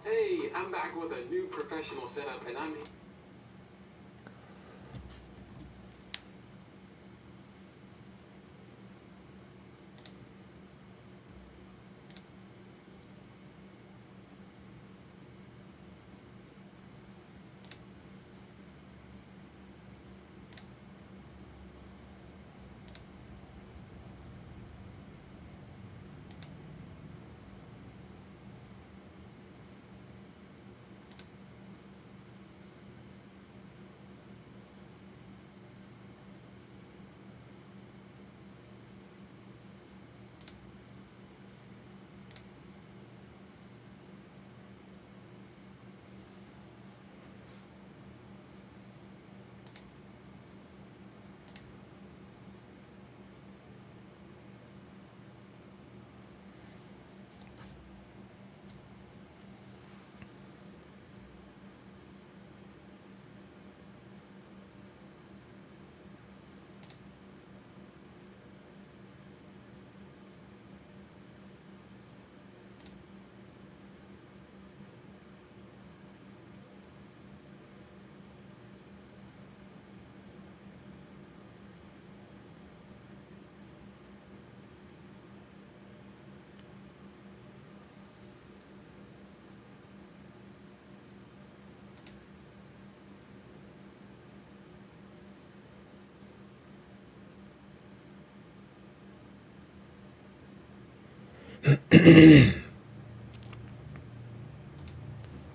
Hey, I'm back with a new professional setup and I'm...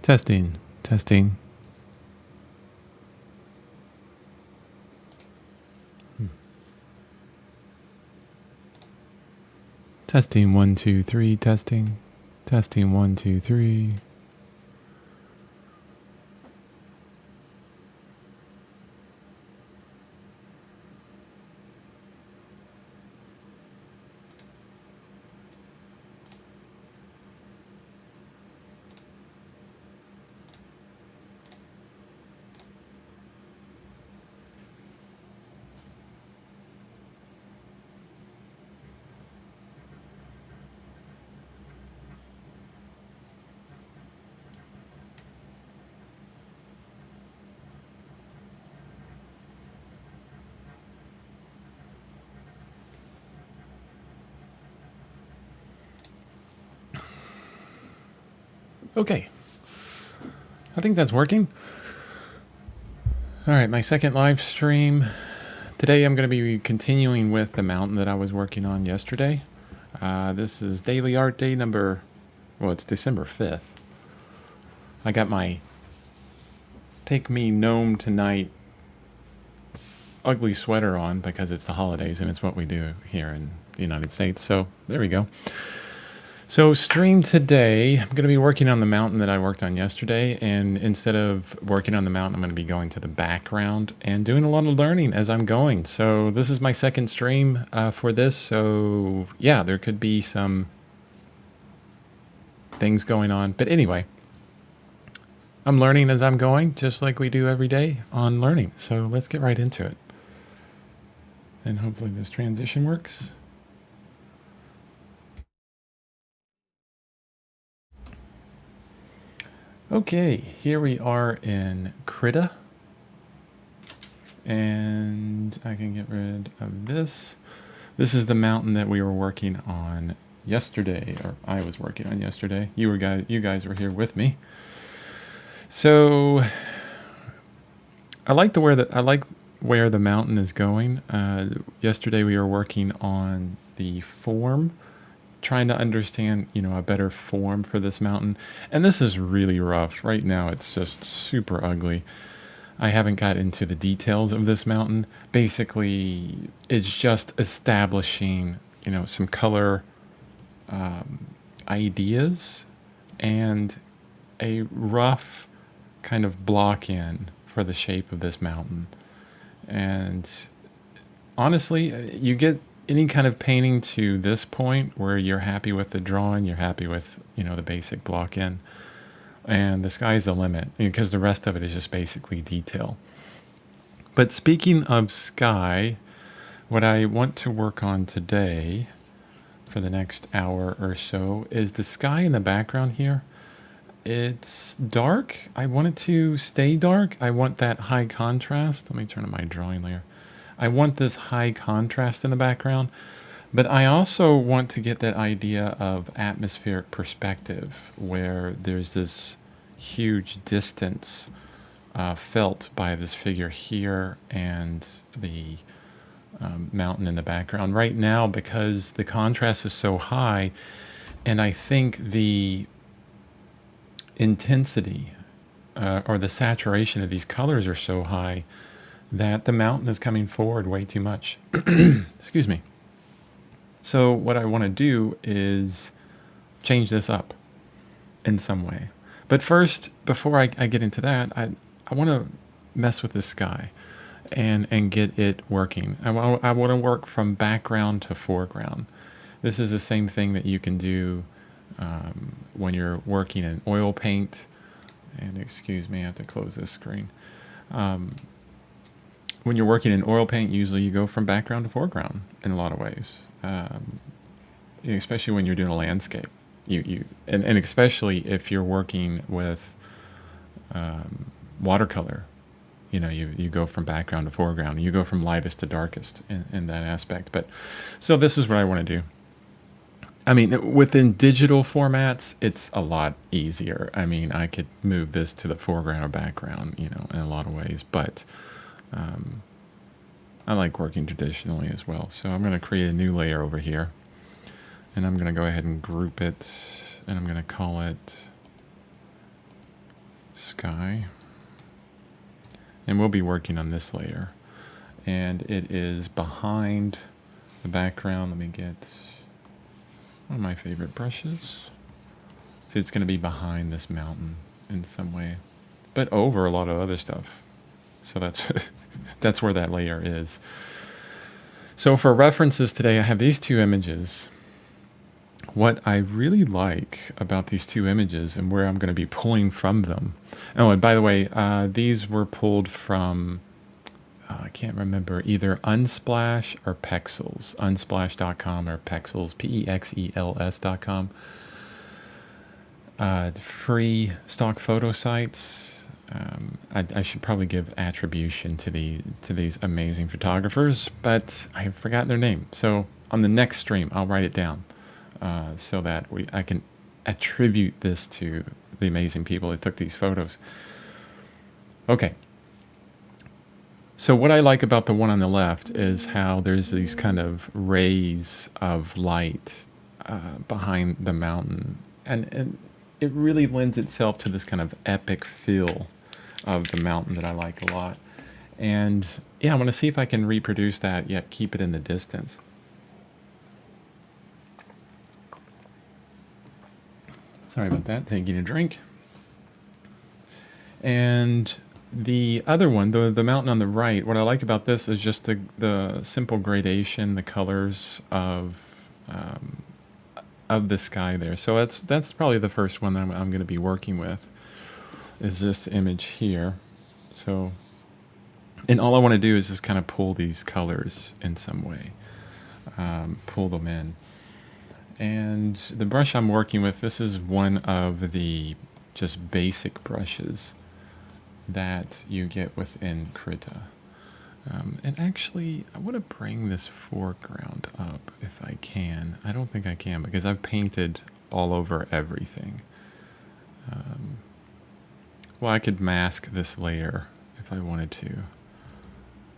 Testing, testing. Testing 1, 2, 3, testing. Testing 1, 2, 3. Okay. I think that's working. All right, my second live stream. Today I'm going to be continuing with the mountain that I was working on yesterday. This is Daily Art Day number, well, it's December 5th. I got my Take Me Gnome Tonight ugly sweater on because it's the holidays and it's what we do here in the United States. So there we go. So stream today, I'm going to be working on the mountain that I worked on yesterday, and instead of working on the mountain, I'm going to be going to the background and doing a lot of learning as I'm going. So this is my second stream for this, so yeah, there could be some things going on. But anyway, I'm learning as I'm going, just like we do every day on learning. So let's get right into it. And hopefully this transition works. Okay, here we are in Krita. And I can get rid of this. This is the mountain that we were working on yesterday, or I was working on yesterday. You guys were here with me. So I like where the mountain is going. Yesterday we were working on the form, trying to understand, a better form for this mountain. And this is really rough. Right now it's just super ugly. I haven't got into the details of this mountain. Basically, it's just establishing, some color ideas and a rough kind of block in for the shape of this mountain. And honestly, you get any kind of painting to this point where you're happy with the drawing, you're happy with, the basic block in, and the sky's the limit because the rest of it is just basically detail. But speaking of sky, what I want to work on today for the next hour or so is the sky in the background here. It's dark. I want it to stay dark. I want that high contrast. Let me turn on my drawing layer. I want this high contrast in the background, but I also want to get that idea of atmospheric perspective where there's this huge distance felt by this figure here and the mountain in the background. Right now, because the contrast is so high, and I think the intensity or the saturation of these colors are so high that the mountain is coming forward way too much. Excuse me. So what I want to do is change this up in some way. But first, before I get into that, I want to mess with the sky and get it working. I want to work from background to foreground. This is the same thing that you can do when you're working in oil paint. And excuse me, I have to close this screen. When you're working in oil paint, usually you go from background to foreground in a lot of ways, especially when you're doing a landscape. And especially if you're working with watercolor, you go from background to foreground. You go from lightest to darkest in that aspect. But so this is what I want to do. I mean, within digital formats, it's a lot easier. I mean, I could move this to the foreground or background, in a lot of ways. But I like working traditionally as well. So I'm going to create a new layer over here. And I'm going to go ahead and group it. And I'm going to call it Sky. And we'll be working on this layer. And it is behind the background. Let me get one of my favorite brushes. So it's going to be behind this mountain in some way, but over a lot of other stuff. So that's that's where that layer is. So for references today, I have these two images. What I really like about these two images and where I'm going to be pulling from them. Oh, and by the way, these were pulled from I can't remember, either Unsplash or Pexels. Unsplash.com or Pexels, Pexels.com. Free stock photo sites. I should probably give attribution to these amazing photographers, but I have forgotten their name. So on the next stream, I'll write it down so that I can attribute this to the amazing people that took these photos. Okay. So what I like about the one on the left is how there's these kind of rays of light behind the mountain. And it really lends itself to this kind of epic feel of the mountain that I like a lot. And yeah, I'm going to see if I can reproduce that, yet keep it in the distance. Sorry about that, taking a drink. And the other one, the mountain on the right, what I like about this is just the simple gradation, the colors of the sky there. So that's probably the first one that I'm going to be working with, is this image here. So, and all I want to do is just kind of pull these colors in some way, pull them in. And the brush I'm working with, this is one of the just basic brushes that you get within Krita. And actually, I want to bring this foreground up if I can. I don't think I can because I've painted all over everything. Well, I could mask this layer if I wanted to.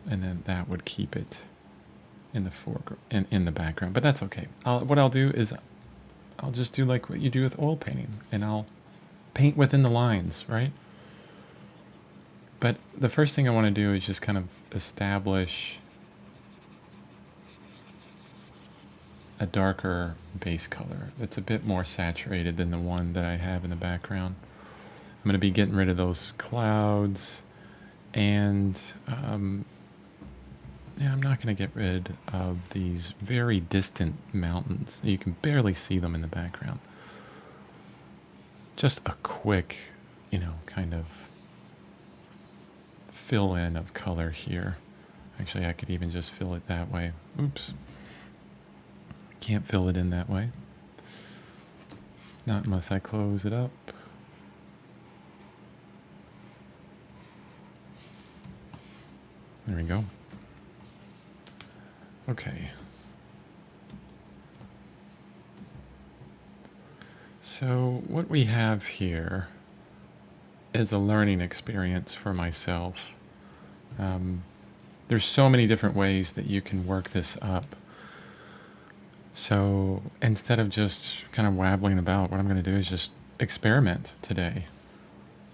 And then that would keep it in the foreground and in the background. But that's okay. What I'll do is I'll just do like what you do with oil painting. And I'll paint within the lines, right? But the first thing I want to do is just kind of establish a darker base color that's a bit more saturated than the one that I have in the background. I'm going to be getting rid of those clouds, and yeah, I'm not going to get rid of these very distant mountains. You can barely see them in the background. Just a quick, kind of fill in of color here. Actually, I could even just fill it that way. Oops. Can't fill it in that way. Not unless I close it up. There we go. Okay. So what we have here is a learning experience for myself. There's so many different ways that you can work this up. So instead of just kind of wabbling about, what I'm going to do is just experiment today.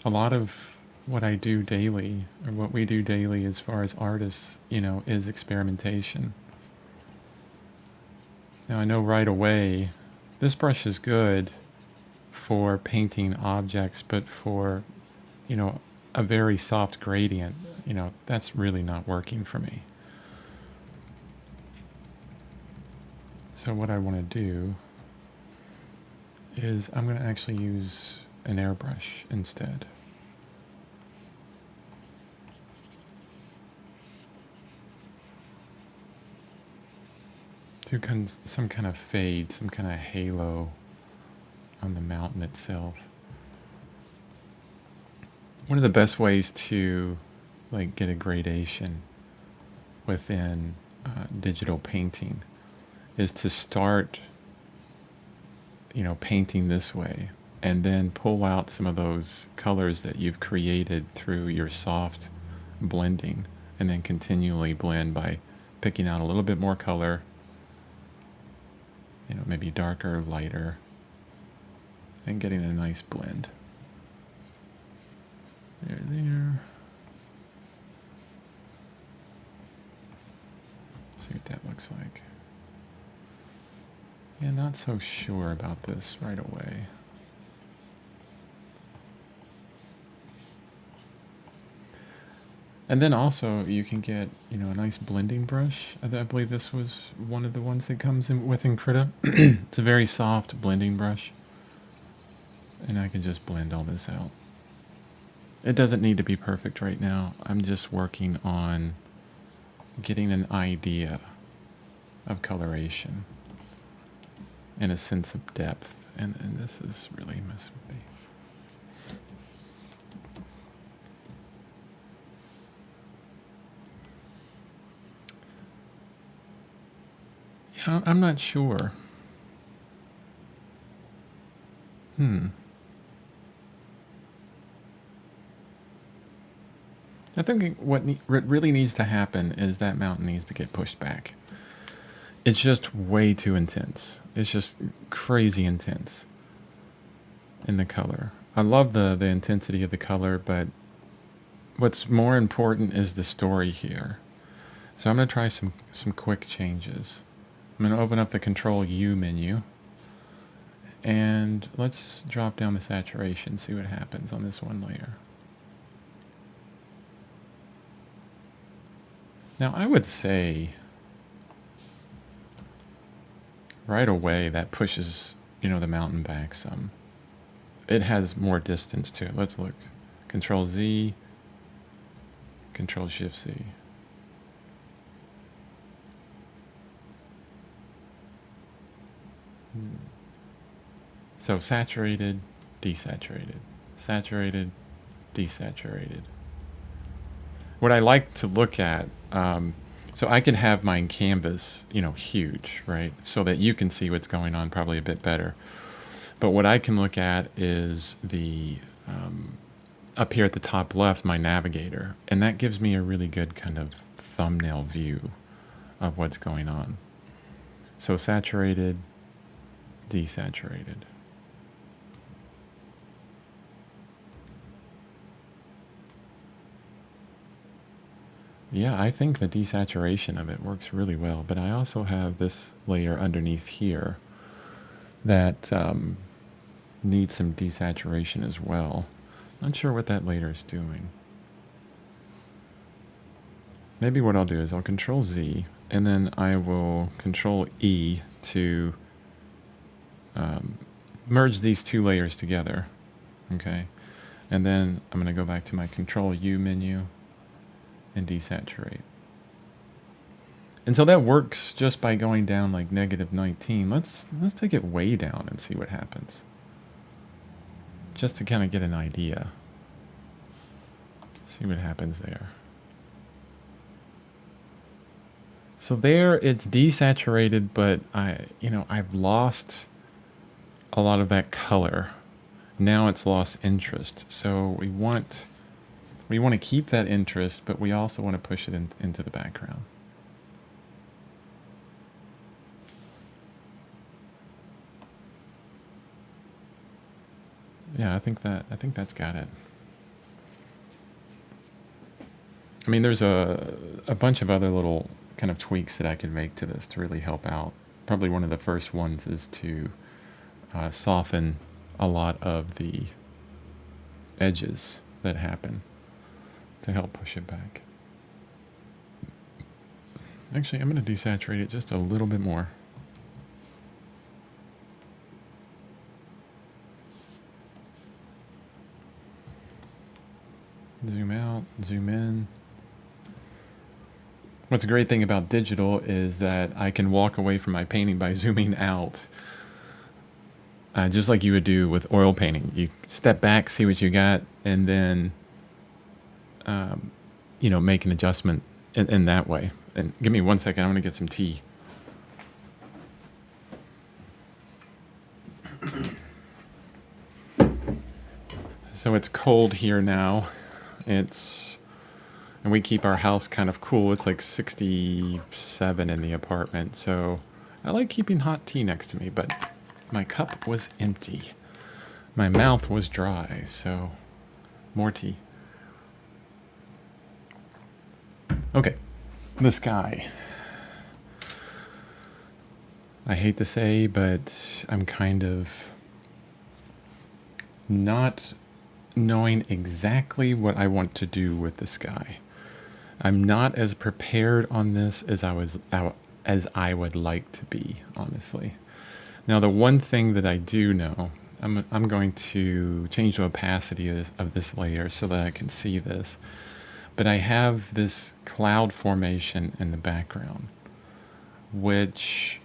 A lot of what I do daily, or what we do daily as far as artists, is experimentation. Now I know right away, this brush is good for painting objects, but for, a very soft gradient, that's really not working for me. So what I want to do is I'm going to actually use an airbrush instead. Do some kind of fade, some kind of halo on the mountain itself. One of the best ways to get a gradation within digital painting is to start painting this way and then pull out some of those colors that you've created through your soft blending, and then continually blend by picking out a little bit more color, maybe darker, lighter, and getting a nice blend. There. See what that looks like. Yeah, not so sure about this right away. And then also you can get, a nice blending brush. I believe this was one of the ones that comes in within Krita. It's a very soft blending brush. And I can just blend all this out. It doesn't need to be perfect right now. I'm just working on getting an idea of coloration and a sense of depth. And this is really messing with me. Yeah, I'm not sure. I think what really needs to happen is that mountain needs to get pushed back. It's just way too intense. It's just crazy intense in the color. I love the intensity of the color, but what's more important is the story here. So I'm going to try some quick changes. I'm going to open up the Control U menu, and let's drop down the saturation, see what happens on this one layer. Now I would say right away that pushes, the mountain back some. It has more distance to it. Let's look. Control Z, Control Shift Z. So saturated, desaturated, saturated, desaturated. What I like to look at, so I can have my canvas, huge, right? So that you can see what's going on probably a bit better. But what I can look at is the, up here at the top left, my navigator. And that gives me a really good kind of thumbnail view of what's going on. So saturated, desaturated. Yeah, I think the desaturation of it works really well, but I also have this layer underneath here that needs some desaturation as well. Not sure what that layer is doing. Maybe what I'll do is I'll Control Z, and then I will Control E to merge these two layers together, okay? And then I'm going to go back to my Control U menu and desaturate. And so that works just by going down like -19. Let's take it way down and see what happens. Just to kind of get an idea. See what happens there. So there it's desaturated, but I've lost a lot of that color. Now it's lost interest. So we want to keep that interest, but we also want to push it into the background. Yeah, I think that's got it. I mean, there's a bunch of other little kind of tweaks that I could make to this to really help out. Probably one of the first ones is to soften a lot of the edges that happen to help push it back. Actually, I'm going to desaturate it just a little bit more. Zoom out, zoom in. What's a great thing about digital is that I can walk away from my painting by zooming out. Just like you would do with oil painting. You step back, see what you got, and then, make an adjustment in that way. And give me 1 second, I'm going to get some tea. So it's cold here now. And we keep our house kind of cool. It's like 67 in the apartment. So I like keeping hot tea next to me, but my cup was empty. My mouth was dry, so more tea. Okay, the sky. I hate to say, but I'm kind of not knowing exactly what I want to do with the sky. I'm not as prepared on this as I would like to be, honestly. Now, the one thing that I do know, I'm going to change the opacity of this layer so that I can see this. But I have this cloud formation in the background, which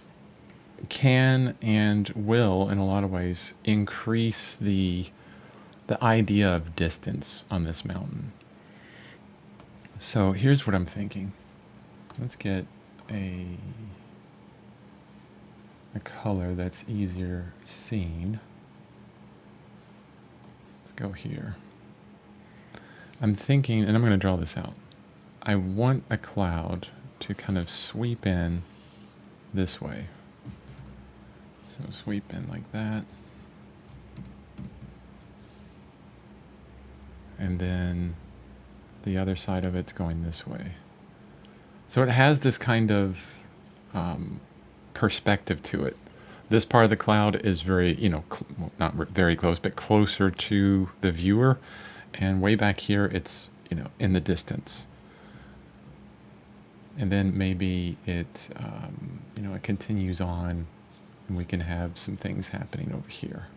can and will, in a lot of ways, increase the idea of distance on this mountain. So here's what I'm thinking. Let's get a color that's easier seen. Let's go here. I'm thinking, and I'm going to draw this out. I want a cloud to kind of sweep in this way. So sweep in like that. And then the other side of it's going this way. So it has this kind of perspective to it. This part of the cloud is very, not very close, but closer to the viewer. And way back here, it's, in the distance. And then maybe it, it continues on and we can have some things happening over here.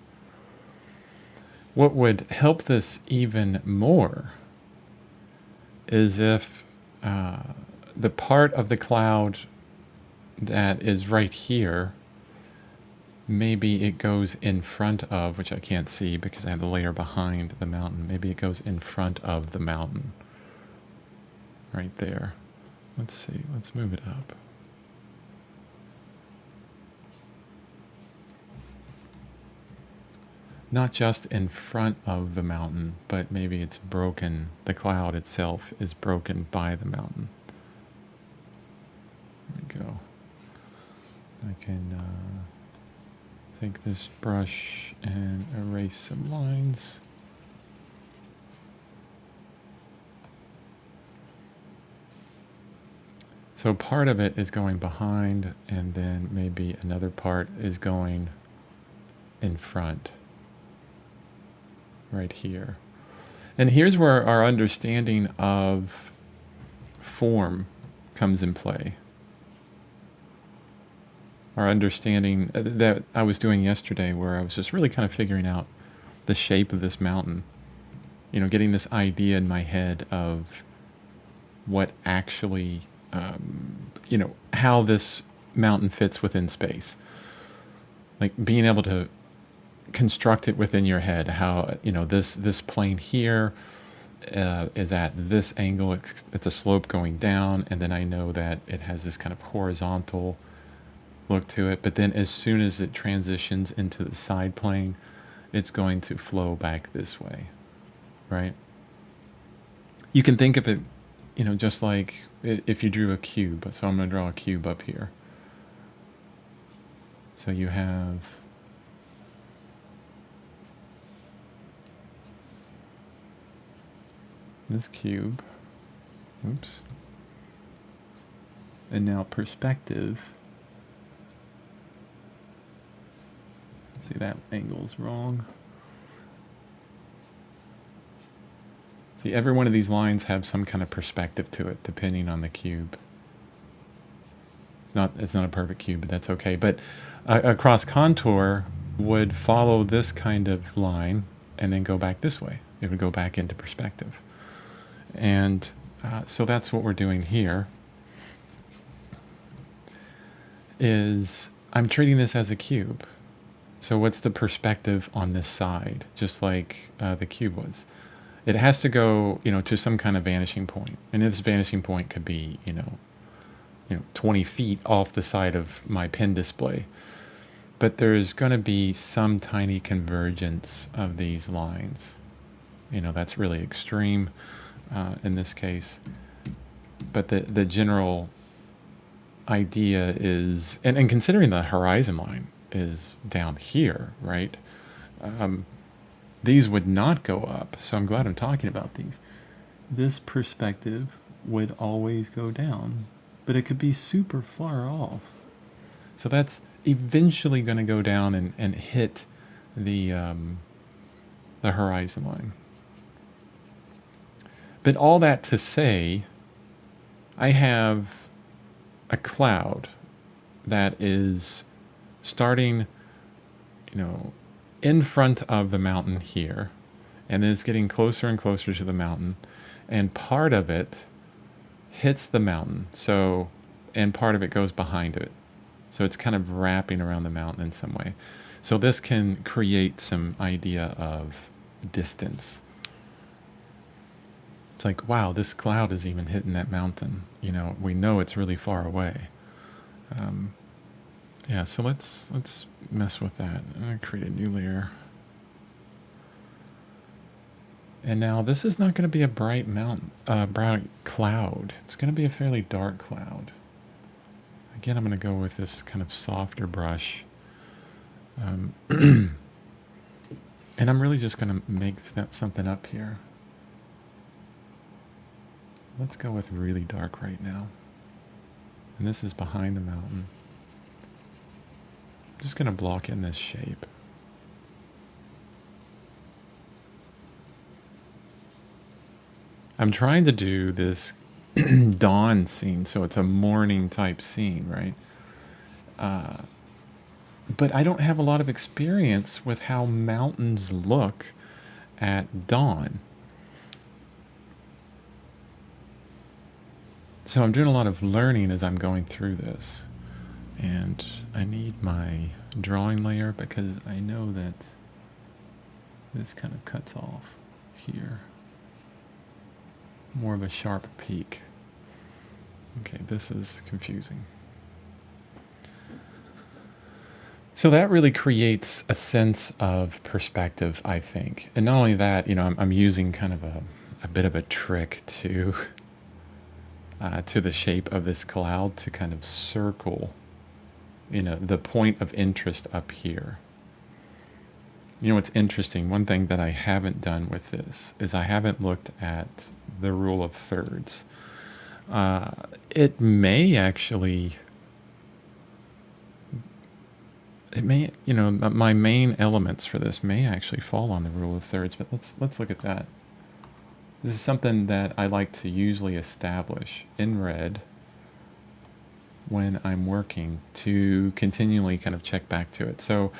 What would help this even more is if the part of the cloud that is right here, maybe it goes in front of, which I can't see because I have the layer behind the mountain. Maybe it goes in front of the mountain. Right there. Let's see. Let's move it up. Not just in front of the mountain, but maybe it's broken. The cloud itself is broken by the mountain. There we go. I can take this brush and erase some lines. So part of it is going behind, and then maybe another part is going in front. Right here. And here's where our understanding of form comes in play. Our understanding that I was doing yesterday, where I was just really kind of figuring out the shape of this mountain. Getting this idea in my head of what actually, how this mountain fits within space. Like being able to construct it within your head, how this plane here is at this angle. It's a slope going down, and then I know that it has this kind of horizontal look to it. But then as soon as it transitions into the side plane, it's going to flow back this way, right? You can think of it, just like if you drew a cube. So I'm going to draw a cube up here. So you have this cube. Oops. And now perspective. See, that angle's wrong. See, every one of these lines have some kind of perspective to it, depending on the cube. It's not a perfect cube, but that's okay. But a cross contour would follow this kind of line and then go back this way. It would go back into perspective. And so that's what we're doing here. Is I'm treating this as a cube. So what's the perspective on this side? Just like the cube was. It has to go, to some kind of vanishing point. And this vanishing point could be, 20 feet off the side of my pen display. But there's going to be some tiny convergence of these lines. That's really extreme in this case. But the general idea is, and considering the horizon line is down here, right? These would not go up. So I'm glad I'm talking about these. This perspective would always go down, but it could be super far off. So that's eventually going to go down and hit the horizon line. But all that to say, I have a cloud that is starting, in front of the mountain here, and is getting closer and closer to the mountain, and part of it hits the mountain, and part of it goes behind it. So it's kind of wrapping around the mountain in some way. So this can create some idea of distance. It's like, wow, this cloud is even hitting that mountain. We know it's really far away. Yeah, so let's mess with that. I'm going to create a new layer. And now this is not going to be a bright bright cloud. It's going to be a fairly dark cloud. Again, I'm going to go with this kind of softer brush. And I'm really just going to make something up here. Let's go with really dark right now. And this is behind the mountain. I'm just going to block in this shape. I'm trying to do this dawn scene, so it's a morning type scene, right? But I don't have a lot of experience with how mountains look at dawn. So I'm doing a lot of learning as I'm going through this. And I need my drawing layer because I know that this kind of cuts off here. More of a sharp peak. Okay, this is confusing. So that really creates a sense of perspective, I think. And not only that, I'm using kind of a bit of a trick to the shape of this cloud to kind of circle, the point of interest up here. What's interesting, one thing that I haven't done with this is I haven't looked at the rule of thirds. It may actually, my main elements for this may actually fall on the rule of thirds, but let's look at that. This is something that I like to usually establish in red when I'm working to continually kind of check back to it. So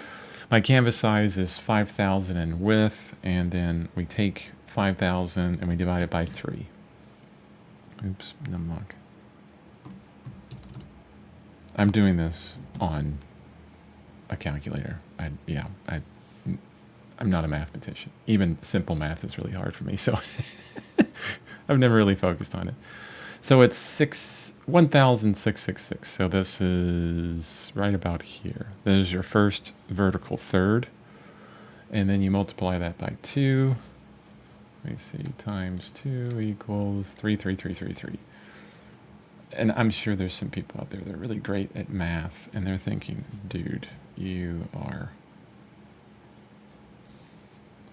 my canvas size is 5,000 in width, and then we take 5,000 and we divide it by 3. Oops, numlock. I'm doing this on a calculator. I'm not a mathematician. Even simple math is really hard for me. So I've never really focused on it. So it's 1,666. So this is right about here. There's your first vertical third. And then you multiply that by 2. Let me see. Times 2 equals 33333. And I'm sure there's some people out there that are really great at math. And they're thinking, dude, you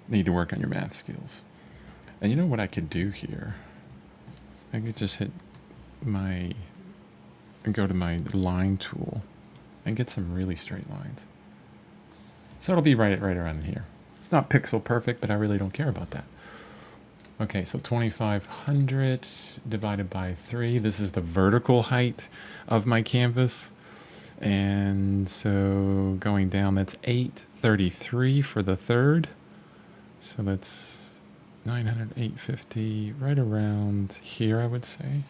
need to work on your math skills. And you know what I could do here? I could just go to my line tool and get some really straight lines. So it'll be right around here. It's not pixel perfect, but I really don't care about that. Okay, so 2,500 divided by 3. This is the vertical height of my canvas. And so going down, that's 833 for the third. So that's 900, 850, right around here, I would say.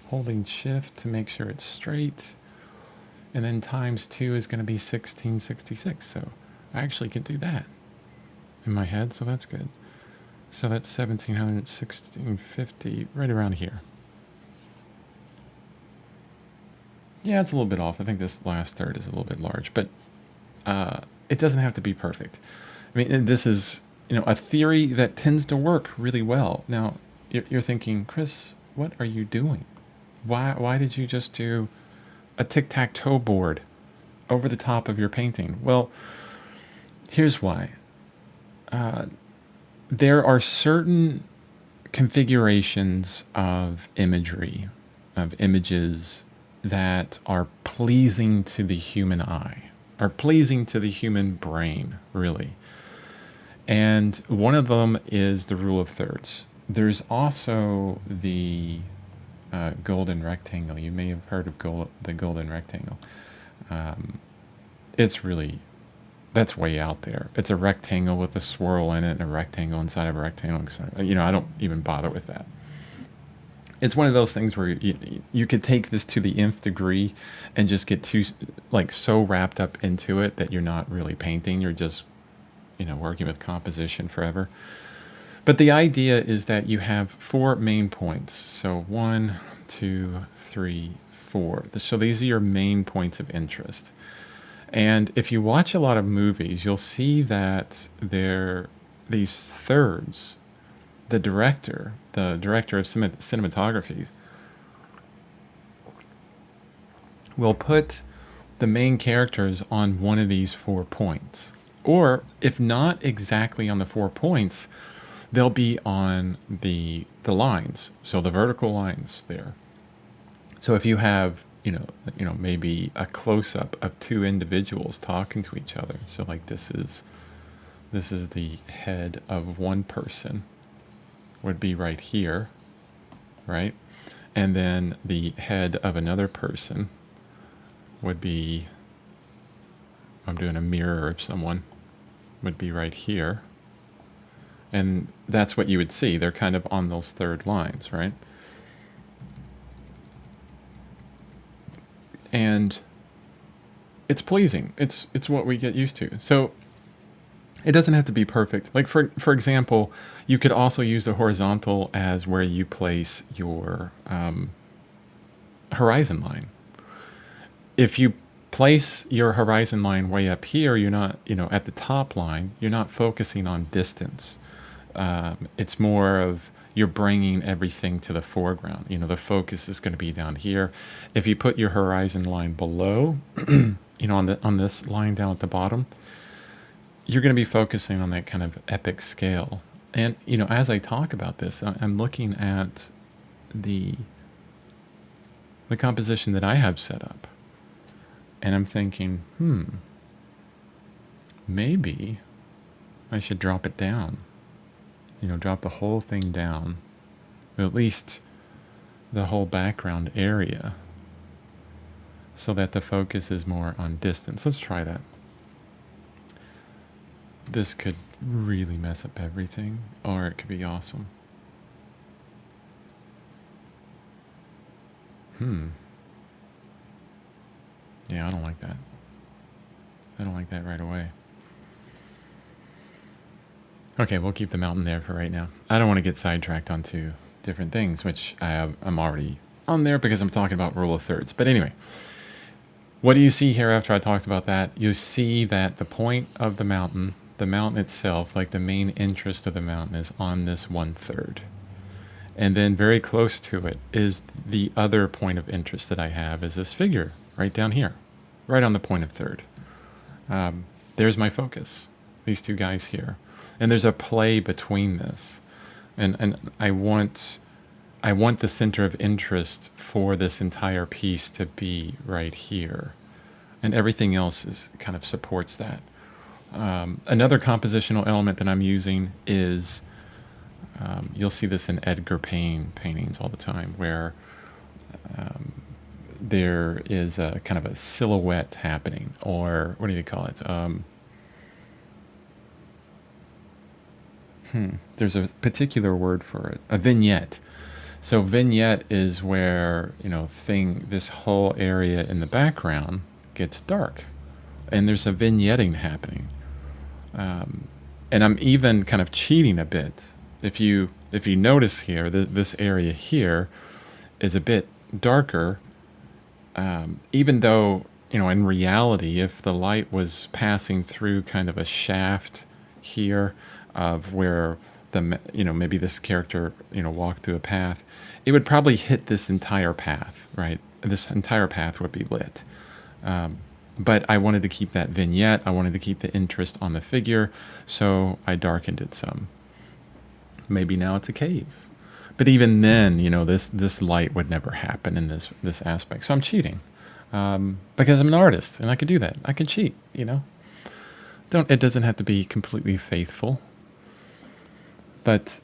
Holding shift to make sure it's straight. And then times 2 is going to be 1666. So I actually can do that in my head, so that's good. So that's 1,700, 1,650, right around here. Yeah, it's a little bit off. I think this last third is a little bit large, but it doesn't have to be perfect. I mean, this is, a theory that tends to work really well. Now, you're thinking, Chris, what are you doing? Why did you just do a tic-tac-toe board over the top of your painting? Well, here's why. There are certain configurations of imagery, of images that are pleasing to the human eye, are pleasing to the human brain, really. And one of them is the rule of thirds. There's also the golden rectangle. You may have heard of the golden rectangle. That's way out there. It's a rectangle with a swirl in it and a rectangle inside of a rectangle. I don't even bother with that. It's one of those things where you could take this to the nth degree and just get so wrapped up into it that you're not really painting. You're just, working with composition forever. But the idea is that you have 4 main points. So 1, 2, 3, 4. So these are your main points of interest. And if you watch a lot of movies, you'll see that these thirds, the director of cinematography, will put the main characters on one of these 4 points. Or if not exactly on the 4 points, they'll be on the lines, so the vertical lines there. So if you have maybe a close-up of 2 individuals talking to each other. So like this is the head of one person, would be right here, right? And then the head of another person would be, I'm doing a mirror of someone, would be right here. And that's what you would see. They're kind of on those third lines, right? And it's pleasing. It's what we get used to. So it doesn't have to be perfect. Like for example, you could also use the horizontal as where you place your horizon line. If you place your horizon line way up here, you're not, at the top line, you're not focusing on distance. It's more of you're bringing everything to the foreground. The focus is going to be down here. If you put your horizon line below, on this line down at the bottom, you're going to be focusing on that kind of epic scale. And, as I talk about this, I'm looking at the composition that I have set up. And I'm thinking, maybe I should drop it down. Drop the whole thing down, or at least the whole background area, so that the focus is more on distance. Let's try that. This could really mess up everything, or it could be awesome. Yeah, I don't like that. I don't like that right away. Okay, we'll keep the mountain there for right now. I don't want to get sidetracked onto different things, which I'm already on there because I'm talking about rule of thirds. But anyway, what do you see here after I talked about that? You see that the point of the mountain itself, like the main interest of the mountain, is on this 1/3. And then very close to it is the other point of interest that I have is this figure right down here, right on the point of third. There's my focus, these two guys here. And there's a play between this. And I want the center of interest for this entire piece to be right here. And everything else is kind of supports that. Another compositional element that I'm using is, you'll see this in Edgar Payne paintings all the time, where there is a kind of a silhouette happening, or what do you call it? There's a particular word for it, a vignette. So vignette is where, this whole area in the background gets dark, and there's a vignetting happening. And I'm even kind of cheating a bit. If you notice here, this area here is a bit darker, even though, in reality, if the light was passing through kind of a shaft here of where maybe this character, walked through a path, it would probably hit this entire path, right? This entire path would be lit. But I wanted to keep that vignette. I wanted to keep the interest on the figure, so I darkened it some. Maybe now it's a cave. But even then, this light would never happen in this aspect. So I'm cheating, because I'm an artist, and I could do that. I can cheat, It doesn't have to be completely faithful. But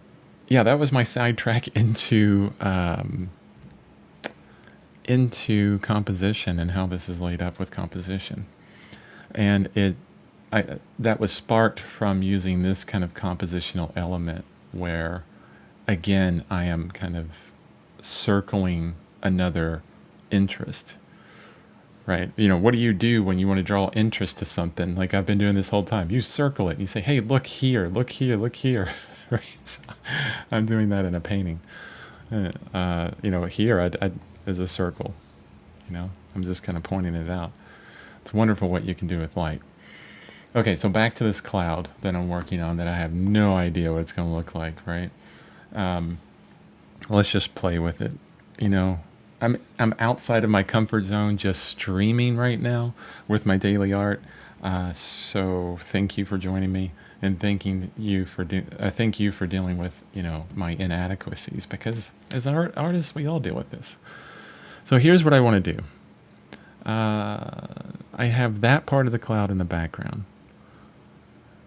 yeah, that was my sidetrack into composition and how this is laid up with composition. And that was sparked from using this kind of compositional element where, again, I am kind of circling another interest, right? What do you do when you want to draw interest to something? Like I've been doing this whole time. You circle it. And you say, hey, look here, look here, look here. Right? So I'm doing that in a painting. Here is a circle. I'm just kind of pointing it out. It's wonderful what you can do with light. Okay, so back to this cloud that I'm working on that I have no idea what it's going to look like, right? Let's just play with it. I'm outside of my comfort zone, just streaming right now with my daily art. So thank you for joining me, and thank you for dealing with my inadequacies, because as an artist we all deal with this. So here's what I want to do. I have that part of the cloud in the background.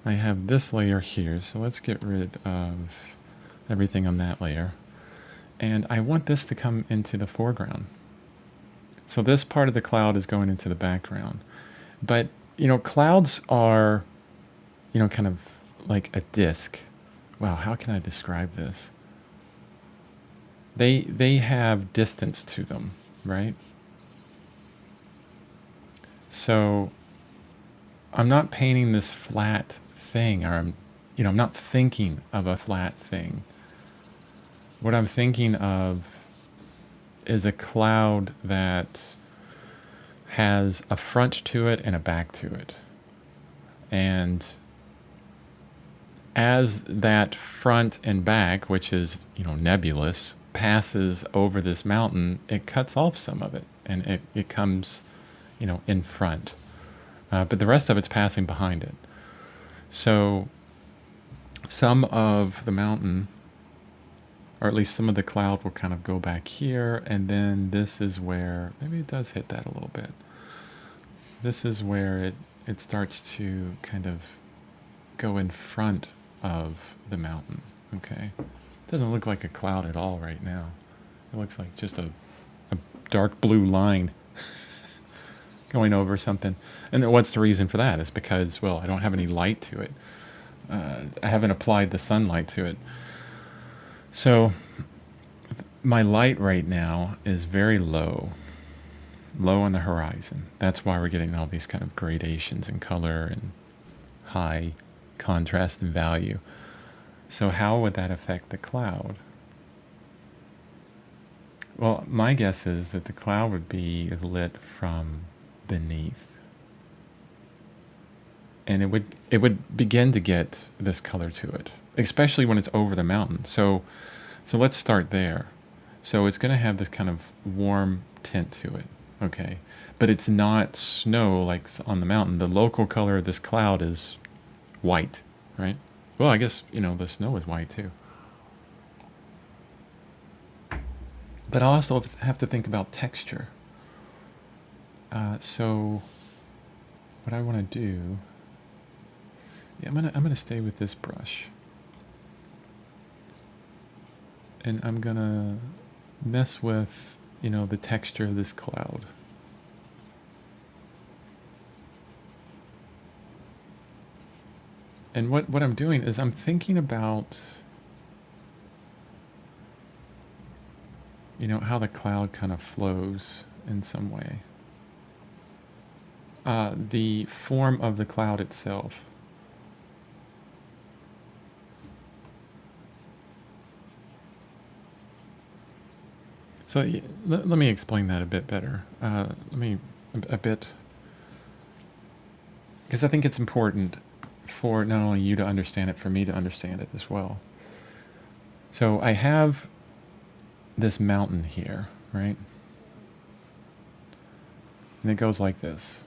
I have this layer here, so let's get rid of everything on that layer. And I want this to come into the foreground. So this part of the cloud is going into the background. But, clouds are, kind of like a disc. Wow, how can I describe this? They have distance to them, right? So I'm not painting this flat thing, or I'm not thinking of a flat thing. What I'm thinking of is a cloud that has a front to it and a back to it. And as that front and back, which is, nebulous, passes over this mountain, it cuts off some of it, and it comes, in front. But the rest of it's passing behind it. So some of the mountain, or at least some of the cloud, will kind of go back here, and then this is where, maybe it does hit that a little bit. This is where it starts to kind of go in front of the mountain, okay? It doesn't look like a cloud at all right now. It looks like just a dark blue line going over something. And what's the reason for that? It's because, well, I don't have any light to it. I haven't applied the sunlight to it. So my light right now is very low on the horizon. That's why we're getting all these kind of gradations in color and high contrast and value. So how would that affect the cloud? Well, my guess is that the cloud would be lit from beneath. And it would begin to get this color to it, especially when it's over the mountain. So let's start there. So it's going to have this kind of warm tint to it, okay? But it's not snow like on the mountain. The local color of this cloud is white, right? Well, I guess, the snow is white too. But I also have to think about texture. So what I want to do, yeah, I'm gonna stay with this brush, and I'm gonna mess with the texture of this cloud. And what I'm doing is I'm thinking about how the cloud kind of flows in some way. The form of the cloud itself. So let me explain that a bit better. Let me a bit, because I think it's important for not only you to understand it, for me to understand it as well. So I have this mountain here, right? And it goes like this.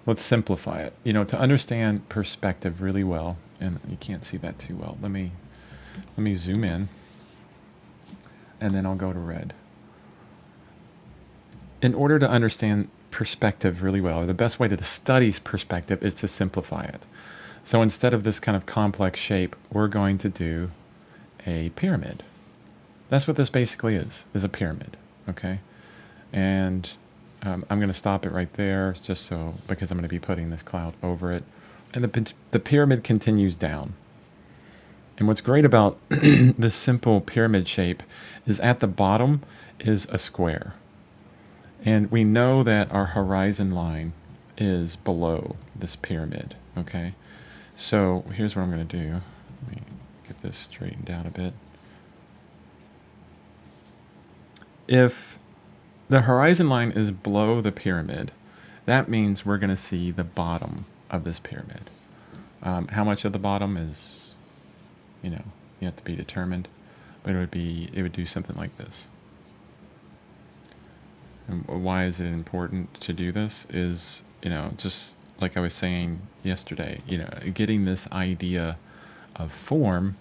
Let's simplify it. To understand perspective really well, and you can't see that too well. Let me zoom in, and then I'll go to red. In order to understand perspective really well, or the best way to study perspective is to simplify it. So instead of this kind of complex shape, we're going to do a pyramid. That's what this basically is a pyramid, okay? And I'm going to stop it right there, just because I'm going to be putting this cloud over it. And the pyramid continues down. And what's great about this simple pyramid shape is at the bottom is a square. And we know that our horizon line is below this pyramid, okay? So here's what I'm going to do. Let me get this straightened out a bit. If the horizon line is below the pyramid, that means we're going to see the bottom of this pyramid. How much of the bottom is, you have to be determined, but it would do something like this. And why is it important to do this is, just like I was saying yesterday, getting this idea of form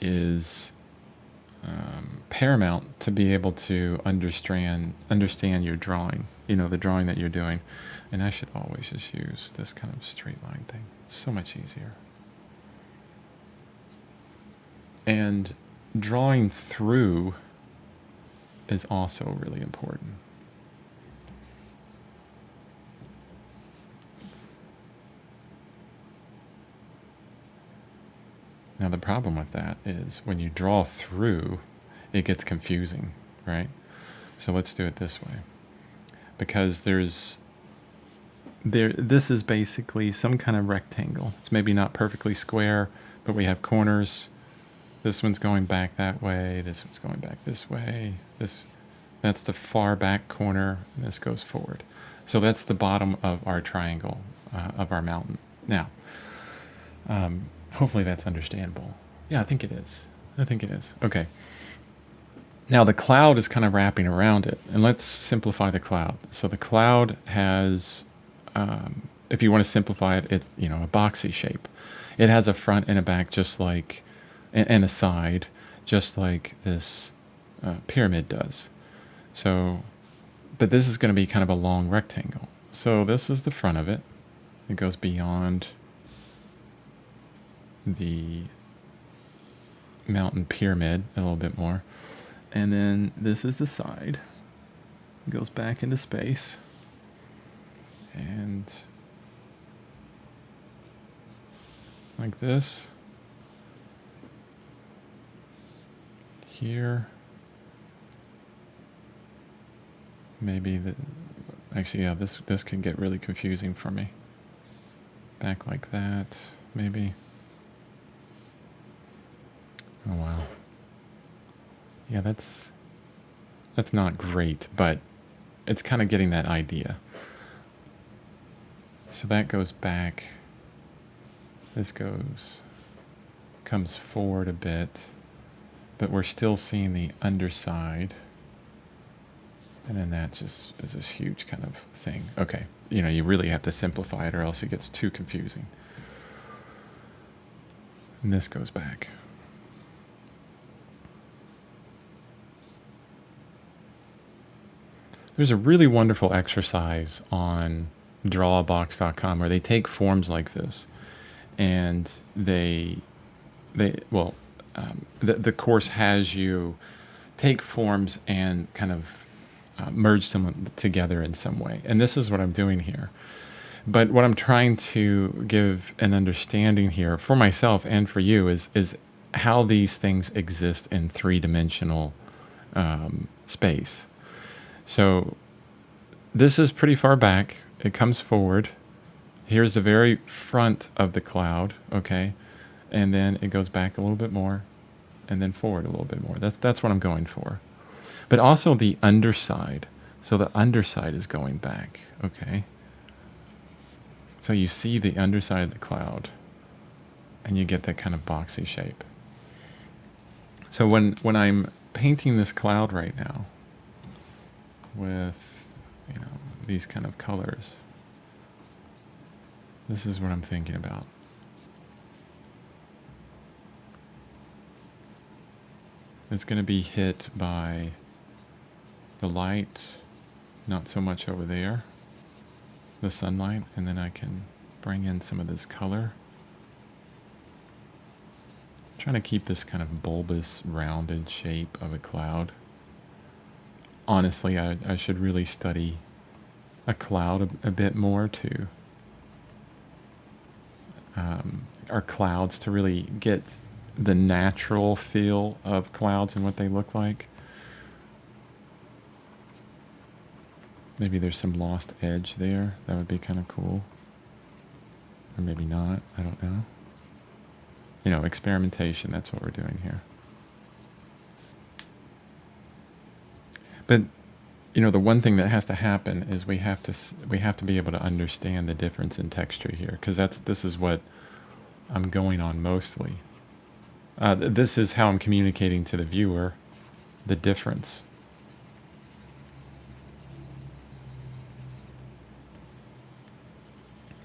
is paramount to be able to understand your drawing, the drawing that you're doing. And I should always just use this kind of straight line thing. It's so much easier. And drawing through is also really important. Now the problem with that is when you draw through, it gets confusing, right? So let's do it this way. Because this is basically some kind of rectangle. It's maybe not perfectly square, but we have corners. This one's going back that way. This one's going back this way. That's the far back corner, and this goes forward. So that's the bottom of our triangle, of our mountain. Now, hopefully that's understandable. Yeah, I think it is. Okay. Now the cloud is kind of wrapping around it, and let's simplify the cloud. So the cloud has, if you want to simplify it, a boxy shape. It has a front and a back, just like, and a side, just like this pyramid does. So, but this is going to be kind of a long rectangle. So this is the front of it. It goes beyond the mountain pyramid a little bit more. And then this is the side. It goes back into space. And like this. Here. Maybe actually, yeah, this can get really confusing for me. Back like that, maybe. Oh wow. Yeah, that's That's not great, but it's kind of getting that idea. So that goes back. This comes forward a bit, but we're still seeing the underside. And then that just is this huge kind of thing. Okay, you really have to simplify it or else it gets too confusing. And this goes back. There's a really wonderful exercise on drawabox.com where they take forms like this and the course has you take forms and kind of merge them together in some way. And this is what I'm doing here. But what I'm trying to give an understanding here for myself and for you is how these things exist in three-dimensional space. So this is pretty far back. It comes forward. Here's the very front of the cloud, okay? And then it goes back a little bit more and then forward a little bit more. That's what I'm going for. But also the underside. So the underside is going back, okay? So you see the underside of the cloud and you get that kind of boxy shape. So when I'm painting this cloud right now with these kind of colors, this is what I'm thinking about. It's going to be hit by the light, not so much over there, the sunlight, and then I can bring in some of this color. I'm trying to keep this kind of bulbous, rounded shape of a cloud. Honestly, I should really study a cloud a bit more to our clouds to really get the natural feel of clouds and what they look like. Maybe there's some lost edge there. That would be kind of cool. Or maybe not. I don't know. Experimentation. That's what we're doing here. But the one thing that has to happen is we have to be able to understand the difference in texture here, because this is what I'm going on mostly. This is how I'm communicating to the viewer the difference.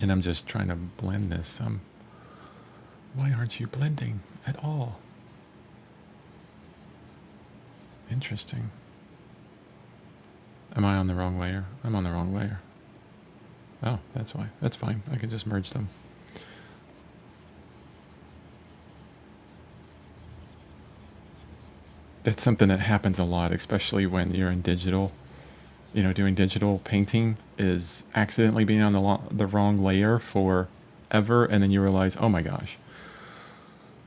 And I'm just trying to blend this. Why aren't you blending at all? Interesting. Am I on the wrong layer? I'm on the wrong layer. Oh, that's why. That's fine. I can just merge them. That's something that happens a lot, especially when you're in digital. Doing digital painting is accidentally being on the wrong layer forever, and then you realize, oh my gosh,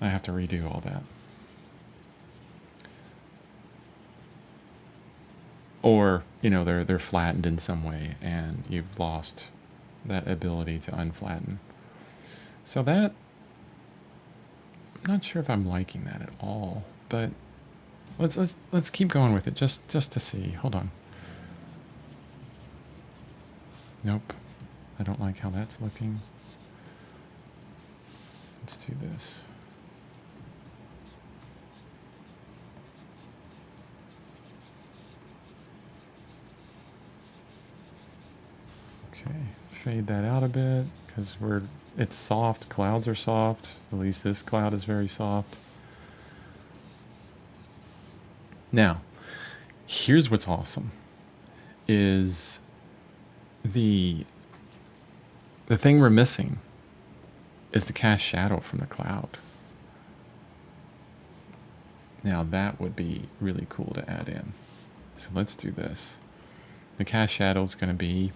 I have to redo all that. Or, they're flattened in some way, and you've lost that ability to unflatten. So that, I'm not sure if I'm liking that at all, but let's keep going with it just to see. Hold on. Nope. I don't like how that's looking. Let's do this. Okay, fade that out a bit because it's soft. Clouds are soft. At least this cloud is very soft. Now, here's what's awesome is the thing we're missing is the cast shadow from the cloud. Now that would be really cool to add in. So let's do this. The cast shadow is going to be,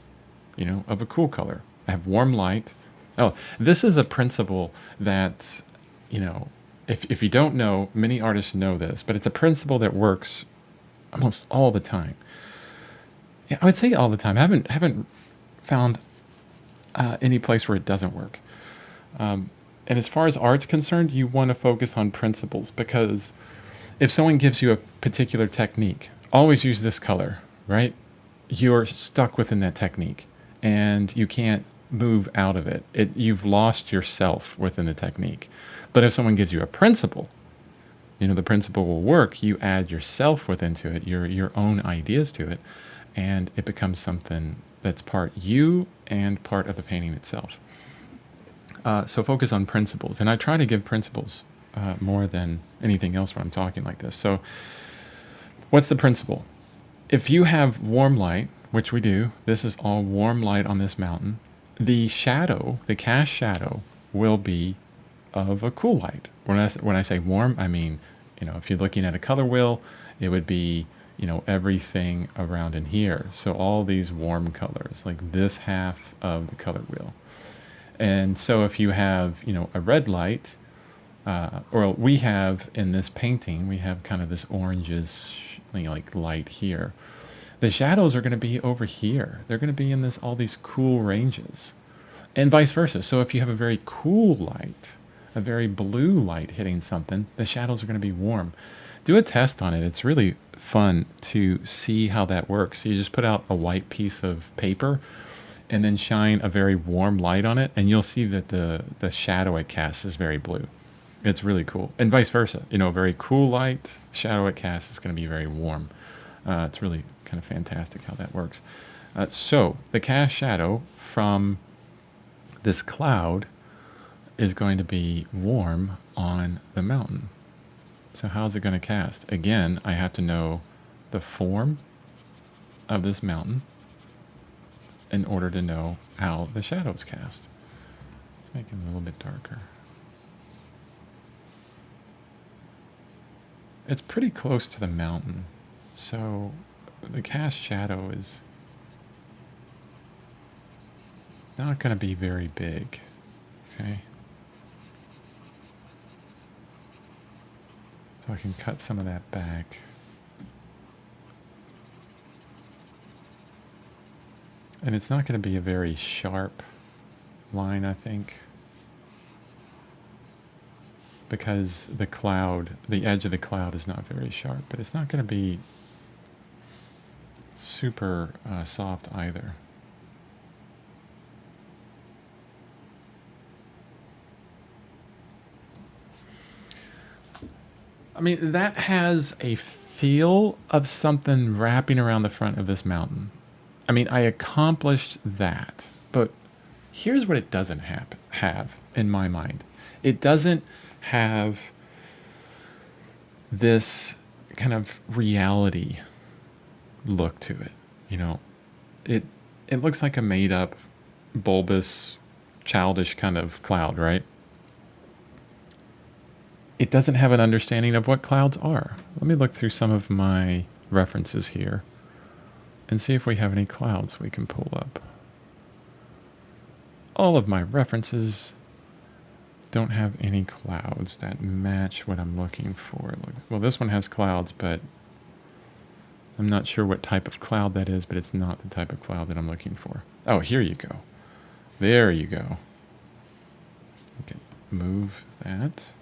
of a cool color. I have warm light. Oh, this is a principle that, if you don't know, many artists know this, but it's a principle that works almost all the time. Yeah, I would say all the time. I haven't found any place where it doesn't work. And as far as art's concerned, you want to focus on principles, because if someone gives you a particular technique, always use this color, right? You're stuck within that technique and you can't move out of it. You've lost yourself within the technique. But if someone gives you a principle, the principle will work. You add yourself into it, your own ideas to it, and it becomes something that's part you and part of the painting itself. So focus on principles. And I try to give principles more than anything else when I'm talking like this. So what's the principle? If you have warm light, which we do, this is all warm light on this mountain, the shadow, the cast shadow, will be of a cool light. When I say warm, I mean, if you're looking at a color wheel, it would be, everything around in here. So all these warm colors, like this half of the color wheel. And so if you have, a red light, or we have in this painting, we have kind of this oranges, like light here. The shadows are going to be over here. They're going to be in all these cool ranges, and vice versa. So if you have a very cool light, a very blue light hitting something, the shadows are going to be warm. Do a test on it. It's really fun to see how that works. You just put out a white piece of paper and then shine a very warm light on it, and you'll see that the shadow it casts is very blue. It's really cool. And vice versa. A very cool light, shadow it casts is going to be very warm. It's really kind of fantastic how that works. So the cast shadow from this cloud is going to be warm on the mountain. So how's it going to cast? Again, I have to know the form of this mountain in order to know how the shadows cast. Let's make it a little bit darker. It's pretty close to the mountain, so the cast shadow is not going to be very big, okay? So I can cut some of that back. And it's not going to be a very sharp line, I think, because the edge of the cloud is not very sharp, but it's not going to be super soft either. I mean, that has a feel of something wrapping around the front of this mountain. I mean, I accomplished that, but here's what it doesn't have in my mind. It doesn't have this kind of reality look to it. It looks like a made up, bulbous, childish kind of cloud, right? It doesn't have an understanding of what clouds are. Let me look through some of my references here and see if we have any clouds we can pull up. All of my references don't have any clouds that match what I'm looking for. Well, this one has clouds, but I'm not sure what type of cloud that is, but it's not the type of cloud that I'm looking for. Oh, here you go. There you go. Okay, move that.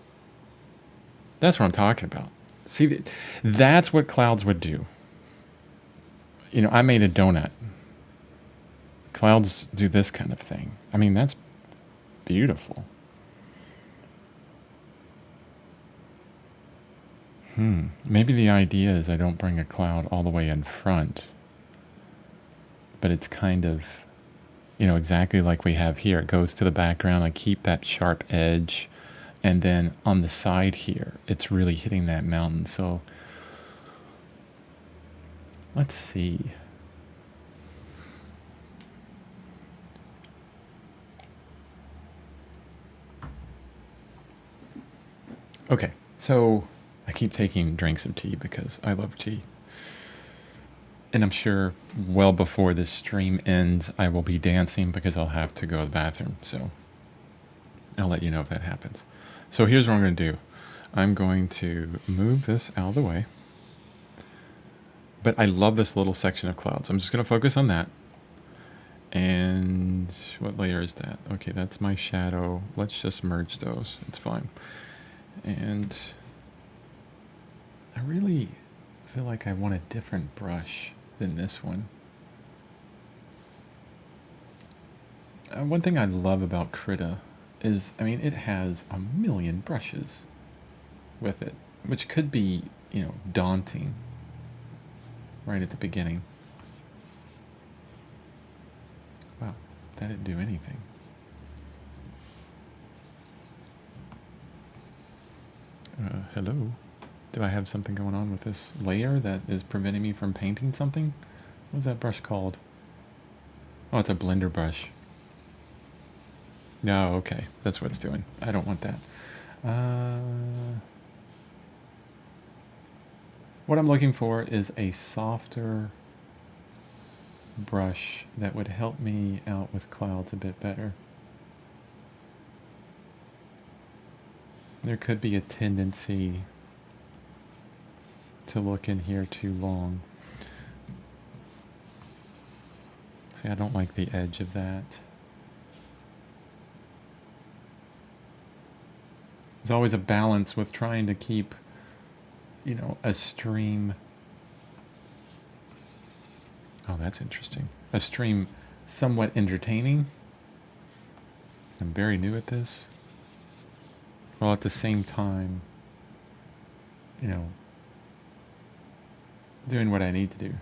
That's what I'm talking about. See, that's what clouds would do. I made a donut. Clouds do this kind of thing. I mean, that's beautiful. Maybe the idea is I don't bring a cloud all the way in front, but it's kind of, exactly like we have here. It goes to the background. I keep that sharp edge. And then on the side here, it's really hitting that mountain. So let's see. Okay, so I keep taking drinks of tea because I love tea. And I'm sure well before this stream ends, I will be dancing because I'll have to go to the bathroom. So I'll let you know if that happens. So here's what I'm going to do. I'm going to move this out of the way. But I love this little section of clouds. I'm just going to focus on that. And what layer is that? Okay, that's my shadow. Let's just merge those. It's fine. And I really I feel like I want a different brush than this one. One thing I love about Krita is, I mean, it has a million brushes with it, which could be, daunting right at the beginning. Wow, that didn't do anything. Hello? Do I have something going on with this layer that is preventing me from painting something? What's that brush called? Oh, it's a blender brush. No, okay. That's what it's doing. I don't want that. What I'm looking for is a softer brush that would help me out with clouds a bit better. There could be a tendency to look in here too long. See, I don't like the edge of that. There's always a balance with trying to keep, a stream. Oh, that's interesting. A stream somewhat entertaining. I'm very new at this. While at the same time, doing what I need to do.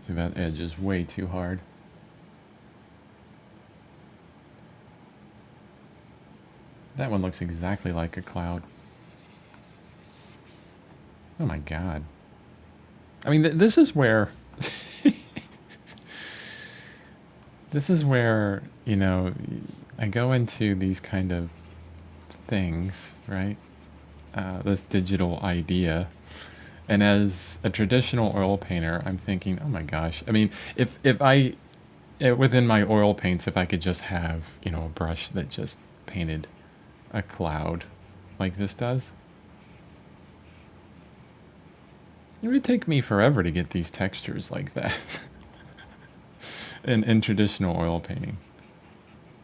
See, that edge is way too hard. That one looks exactly like a cloud. Oh my god. I mean, this is where... this is where, I go into these kind of things, right? This digital idea. And as a traditional oil painter, I'm thinking, oh my gosh. I mean, if I, within my oil paints, if I could just have, a brush that just painted a cloud like this does. It would take me forever to get these textures like that in traditional oil painting.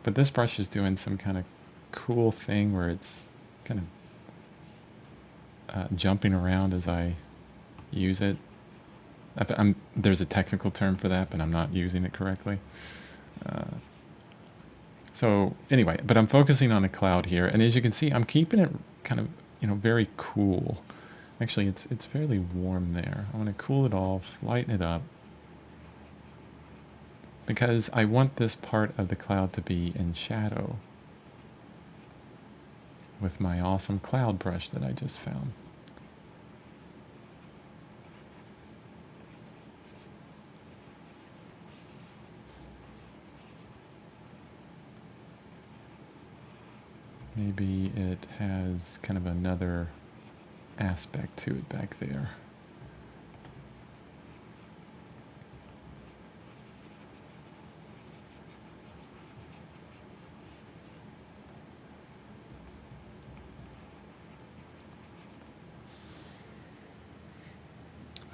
But this brush is doing some kind of cool thing where it's kind of jumping around as I use it. There's a technical term for that, but I'm not using it correctly. So anyway, but I'm focusing on a cloud here, and as you can see, I'm keeping it kind of, very cool. Actually, it's fairly warm there. I want to cool it off, lighten it up, because I want this part of the cloud to be in shadow with my awesome cloud brush that I just found. Maybe it has kind of another aspect to it back there.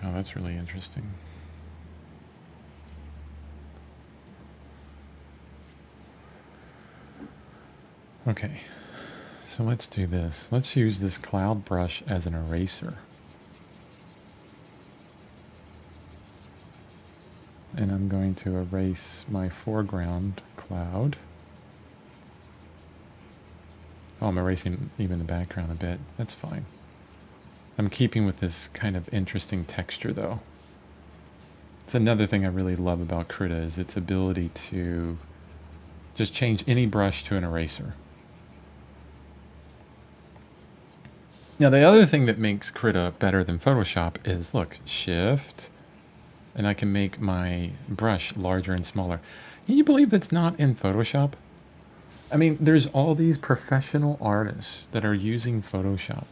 Oh, that's really interesting. Okay. So let's do this. Let's use this cloud brush as an eraser. And I'm going to erase my foreground cloud. Oh, I'm erasing even the background a bit. That's fine. I'm keeping with this kind of interesting texture though. It's another thing I really love about Krita is its ability to just change any brush to an eraser. Now, the other thing that makes Krita better than Photoshop is, look, Shift, and I can make my brush larger and smaller. Can you believe that's not in Photoshop? I mean, there's all these professional artists that are using Photoshop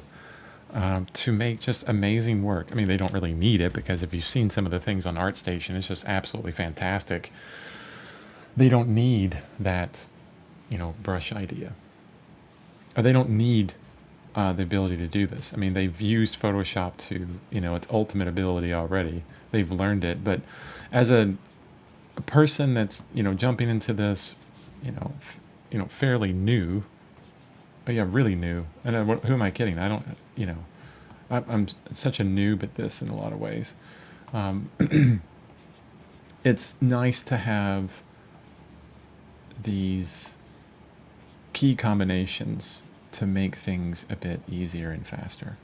to make just amazing work. I mean, they don't really need it, because if you've seen some of the things on ArtStation, it's just absolutely fantastic. They don't need that, brush idea. Or they don't need the ability to do this. I mean, they've used Photoshop to, its ultimate ability already. They've learned it. But as a person that's, jumping into this, fairly new, Oh yeah, really new. And who am I kidding? I don't, you know, I'm such a noob at this in a lot of ways. Um, it's nice to have these key combinations to make things a bit easier and faster.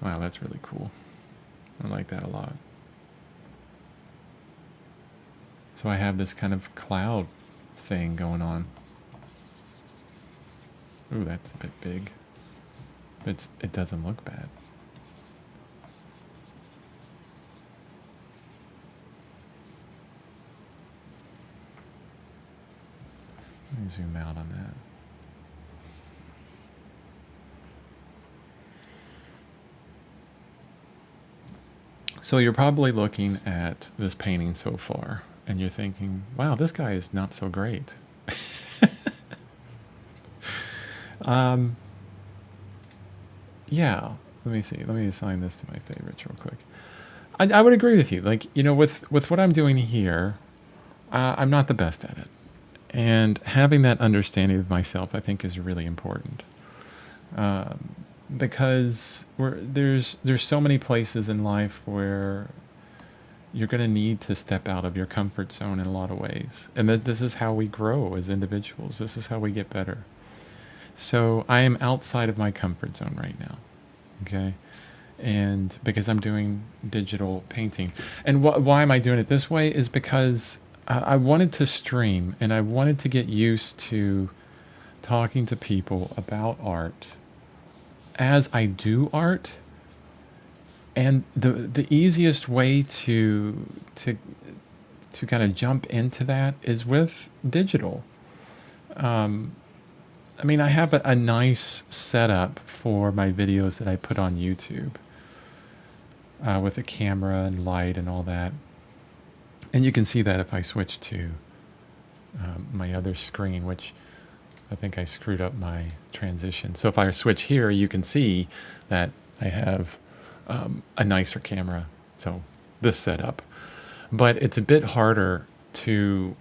Wow, that's really cool. I like that a lot. So I have this kind of cloud thing going on. Ooh, that's a bit big. But it doesn't look bad. Let me zoom out on that. So you're probably looking at this painting so far, and you're thinking, wow, this guy is not so great. Yeah, let me see. Let me assign this to my favorites real quick. I would agree with you. Like, you know, with what I'm doing here, I'm not the best at it. And having that understanding of myself, I think, is really important. Um, because there's so many places in life where you're going to need to step out of your comfort zone in a lot of ways. And that this is how we grow as individuals. This is how we get better. So I am outside of my comfort zone right now. Okay. And because I'm doing digital painting. And why am I doing it this way is because I wanted to stream and I wanted to get used to talking to people about art as I do art. And the easiest way to kind of jump into that is with digital. Um, I mean, I have a nice setup for my videos that I put on YouTube with a camera and light and all that. And you can see that if I switch to my other screen, which I think I screwed up my transition. So if I switch here, you can see that I have a nicer camera. So this setup. But it's a bit harder to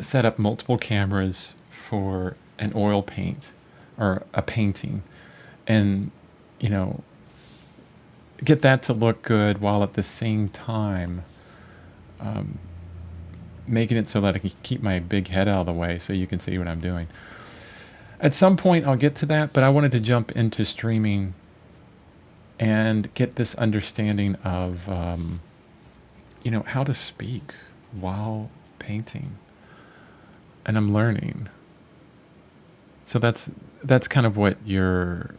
set up multiple cameras for an oil paint or a painting and, you know, get that to look good while at the same time making it so that I can keep my big head out of the way so you can see what I'm doing. At some point I'll get to that, but I wanted to jump into streaming and get this understanding of, you know, how to speak while painting. And I'm learning. So that's kind of what you're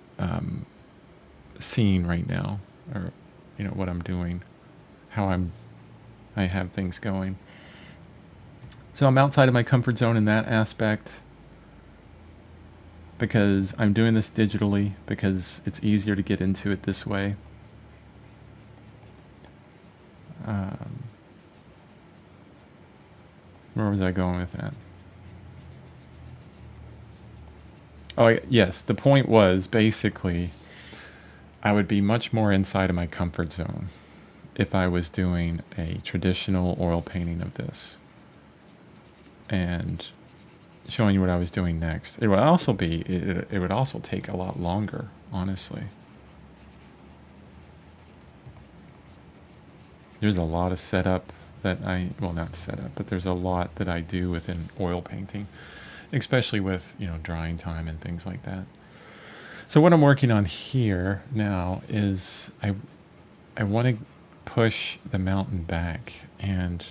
seeing right now, or, you know, what I'm doing, how I have things going. So I'm outside of my comfort zone in that aspect because I'm doing this digitally because it's easier to get into it this way. Where was I going with that? Oh, yes. The point was basically I would be much more inside of my comfort zone if I was doing a traditional oil painting of this and showing you what I was doing next. It would also be, it would also take a lot longer, honestly. There's a lot of setup that well, not setup, but there's a lot that I do within oil painting, especially with, you know, drying time and things like that. So what I'm working on here now is I want to push the mountain back, and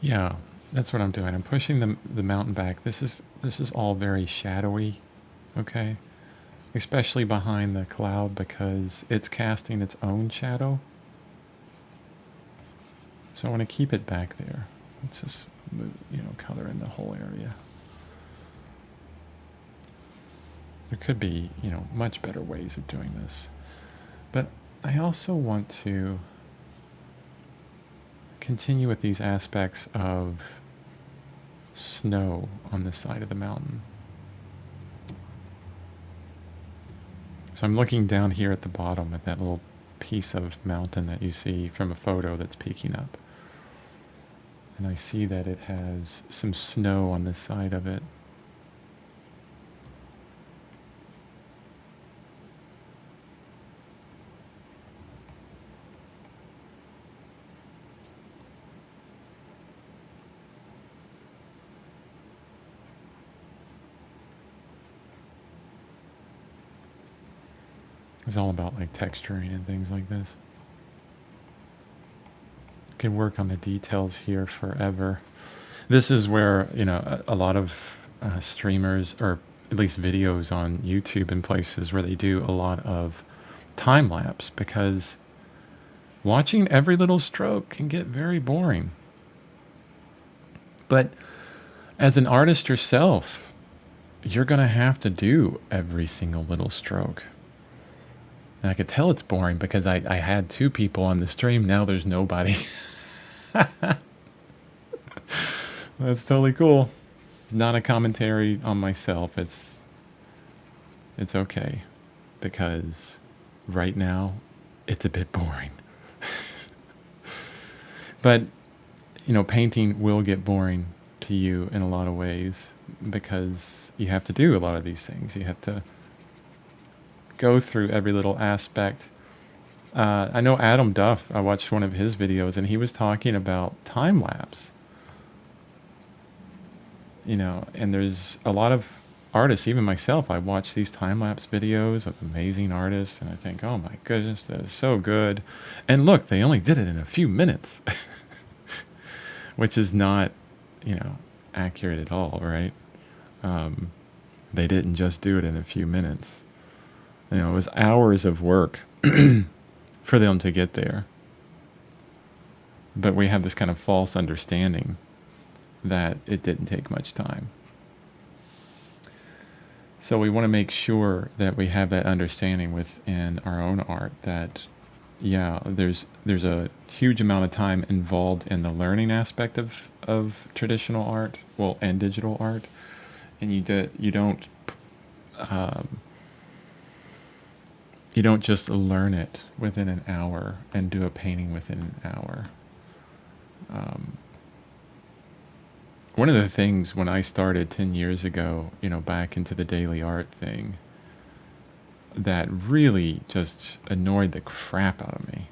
yeah, that's what I'm doing. I'm pushing the mountain back. This is all very shadowy, okay? Especially behind the cloud because it's casting its own shadow. So I want to keep it back there. Let's just move, you know, color in the whole area. There could be, you know, much better ways of doing this. But I also want to continue with these aspects of snow on the side of the mountain. So I'm looking down here at the bottom at that little piece of mountain that you see from a photo that's peeking up. And I see that it has some snow on the side of it. It's all about like texturing and things like this. Can work on the details here forever. This is where, you know, a lot of streamers, or at least videos on YouTube and places where they do a lot of time lapse, because watching every little stroke can get very boring. But as an artist yourself, you're going to have to do every single little stroke. And I could tell it's boring because I had 2 people on the stream. Now there's nobody. That's totally cool. Not a commentary on myself. It's okay, because right now it's a bit boring. But, you know, painting will get boring to you in a lot of ways, because you have to do a lot of these things. You have to go through every little aspect. I know Adam Duff, I watched one of his videos and he was talking about time lapse. You know, and there's a lot of artists, even myself, I watch these time lapse videos of amazing artists and I think, oh my goodness, that is so good. And look, they only did it in a few minutes, which is not, you know, accurate at all, right? They didn't just do it in a few minutes. You know, it was hours of work for them to get there. But we have this kind of false understanding that it didn't take much time. So we want to make sure that we have that understanding within our own art, that, yeah, there's a huge amount of time involved in the learning aspect of traditional art, well, and digital art. And you don't just learn it within an hour and do a painting within an hour. One of the things when I started 10 years ago, you know, back into the daily art thing, that really just annoyed the crap out of me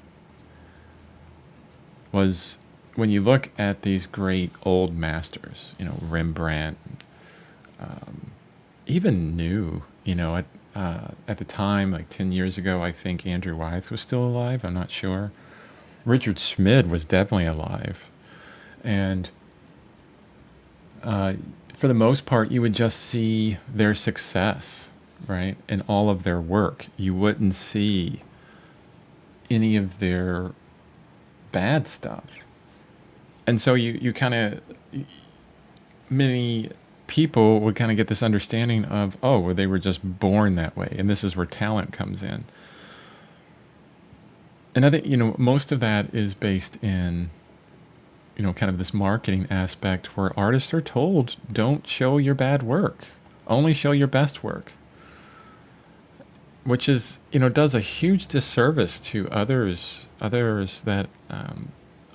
was when you look at these great old masters, you know, Rembrandt, even new, you know, at the time, like 10 years ago, I think Andrew Wyeth was still alive. I'm not sure. Richard Schmid was definitely alive. And for the most part, you would just see their success, right? And all of their work. You wouldn't see any of their bad stuff. And so you kind of, many people would kind of get this understanding of, oh, well, they were just born that way. And this is where talent comes in. And I think, you know, most of that is based in, you know, kind of this marketing aspect where artists are told, don't show your bad work, only show your best work. Which is, you know, does a huge disservice to others that,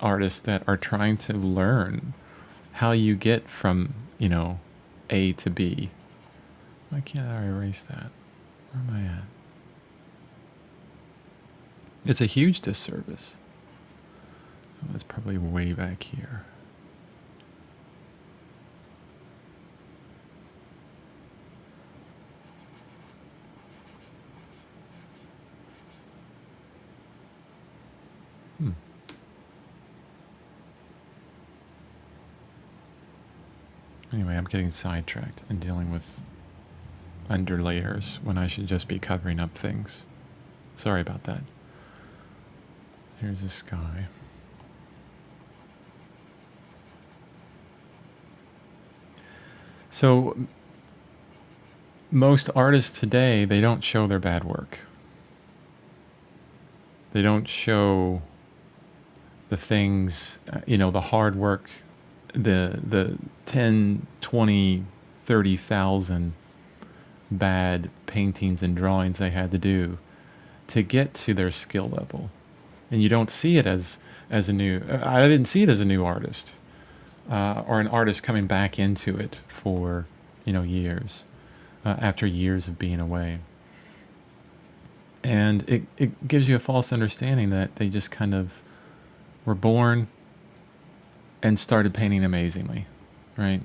artists that are trying to learn how you get from, you know, A to B. Why can't I erase that? Where am I at? It's a huge disservice. Oh, that's probably way back here. Anyway, I'm getting sidetracked and dealing with underlayers when I should just be covering up things. Sorry about that. Here's the sky. So most artists today, they don't show their bad work. They don't show the things, you know, the hard work, the 10, 20, 30,000 bad paintings and drawings they had to do to get to their skill level. And you don't see it as a new. I didn't see it as a new artist, or an artist coming back into it for years, after years of being away. And it gives you a false understanding that they just kind of were born and started painting amazingly, right?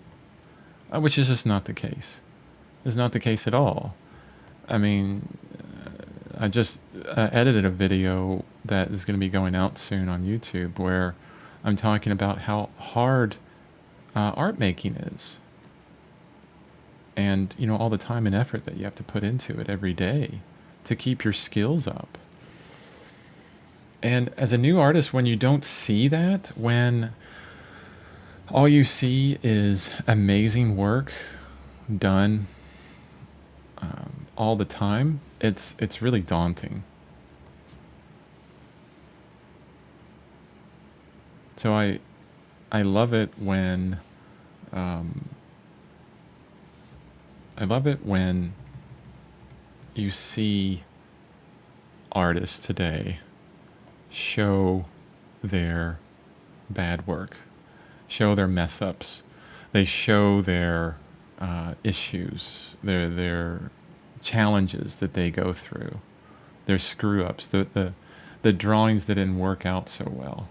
Which is just not the case. It's not the case at all. I mean, I just edited a video that is going to be going out soon on YouTube where I'm talking about how hard art making is, and all the time and effort that you have to put into it every day to keep your skills up. And as a new artist, when you don't see that, when all you see is amazing work done all the time, it's really daunting. So I love it when I love it when you see artists today show their bad work, show their mess ups, they show their issues, their challenges that they go through, their screw ups, the drawings that didn't work out so well.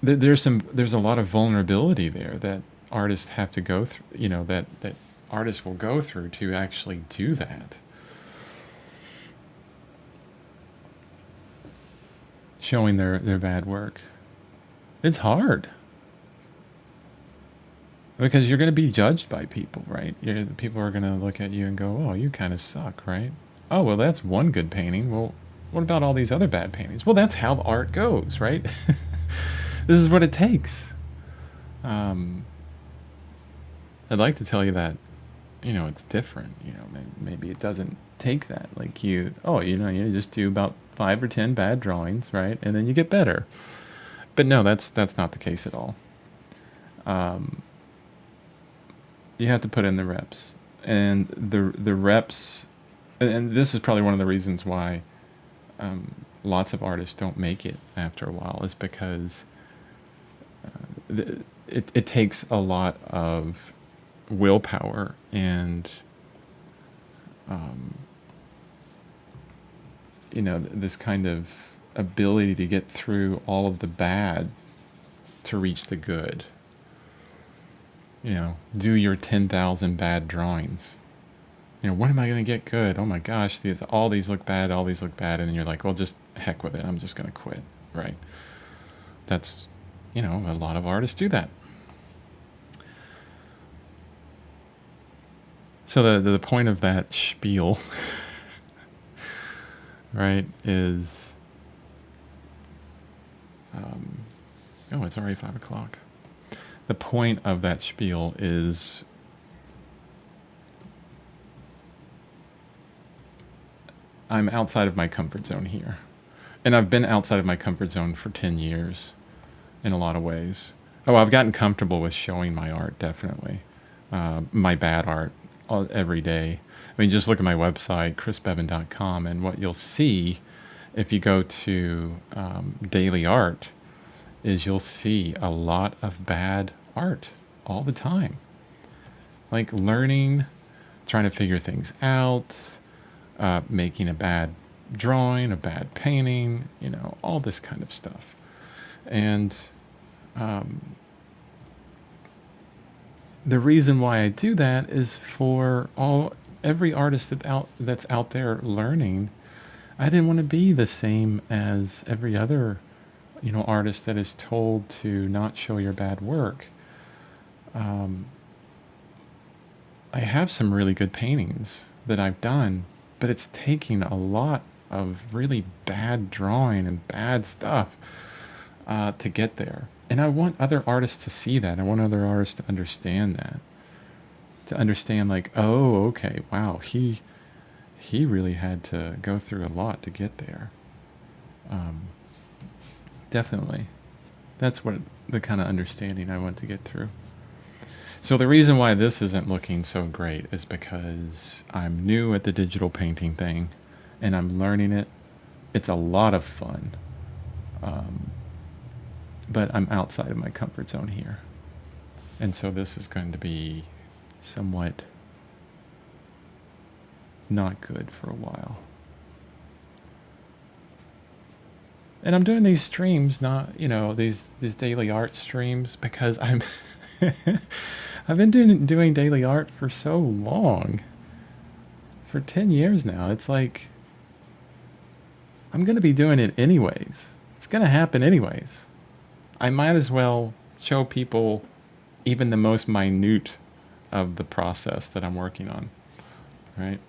There's a lot of vulnerability there that artists have to go through. That artists will go through to actually do that. Showing their bad work. It's hard. Because you're going to be judged by people, right? People are going to look at you and go, oh, you kind of suck, right? Oh, well, that's one good painting. Well, what about all these other bad paintings? Well, that's how art goes, right? This is what it takes. I'd like to tell you that, it's different. Maybe it doesn't take that. Like you just do about 5 or 10 bad drawings, right? And then you get better. But no, that's not the case at all. You have to put in the reps, and the reps, and this is probably one of the reasons why lots of artists don't make it after a while, is because it takes a lot of willpower and this kind of ability to get through all of the bad to reach the good. Do your 10,000 bad drawings. When am I going to get good? Oh my gosh, all these look bad, and then you're like, well, just heck with it. I'm just going to quit, right? That's, a lot of artists do that. So the point of that spiel, right, is, it's already 5 o'clock. The point of that spiel is I'm outside of my comfort zone here. And I've been outside of my comfort zone for 10 years in a lot of ways. Oh, I've gotten comfortable with showing my art, definitely. My bad art every day. I mean, just look at my website, chrisbevan.com, and what you'll see if you go to daily art is you'll see a lot of bad art all the time. Like learning, trying to figure things out, making a bad drawing, a bad painting, all this kind of stuff. And the reason why I do that is for every artist that's out there learning. I didn't want to be the same as every other artist that is told to not show your bad work. I have some really good paintings that I've done, but it's taking a lot of really bad drawing and bad stuff to get there. And I want other artists to see that. I want other artists to understand that. To understand, like, oh, okay, wow, he really had to go through a lot to get there. Definitely. That's what the kind of understanding I want to get through. So the reason why this isn't looking so great is because I'm new at the digital painting thing and I'm learning it. It's a lot of fun. But I'm outside of my comfort zone here. And so this is going to be somewhat not good for a while. And I'm doing these streams, not, these daily art streams because I'm I've been doing daily art for so long. For 10 years now. It's like I'm going to be doing it anyways. It's going to happen anyways. I might as well show people even the most minute of the process that I'm working on, right?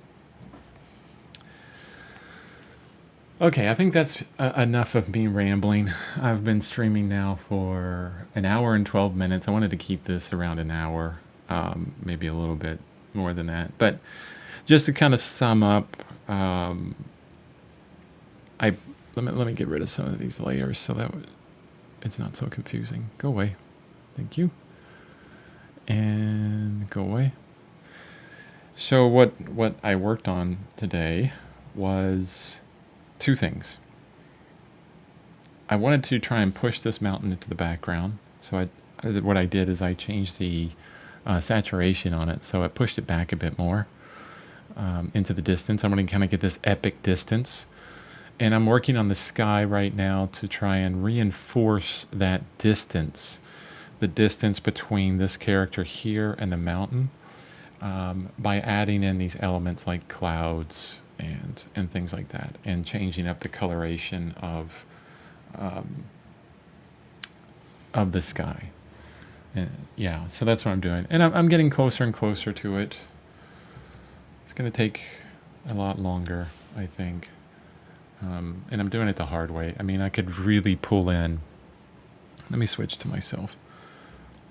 Okay, I think that's enough of me rambling. I've been streaming now for an hour and 12 minutes. I wanted to keep this around an hour, maybe a little bit more than that. But just to kind of sum up, let me get rid of some of these layers so that it's not so confusing. Go away. Thank you. And go away. So what I worked on today was two things. I wanted to try and push this mountain into the background. So what I did is I changed the saturation on it. So I pushed it back a bit more into the distance. I'm going to kind of get this epic distance. And I'm working on the sky right now to try and reinforce that distance, the distance between this character here and the mountain, by adding in these elements like clouds and things like that, and changing up the coloration of the sky. And yeah, so that's what I'm doing, and I'm getting closer and closer to it. It's going to take a lot longer, I think. And I'm doing it the hard way. I mean, I could really pull in. Let me switch to myself.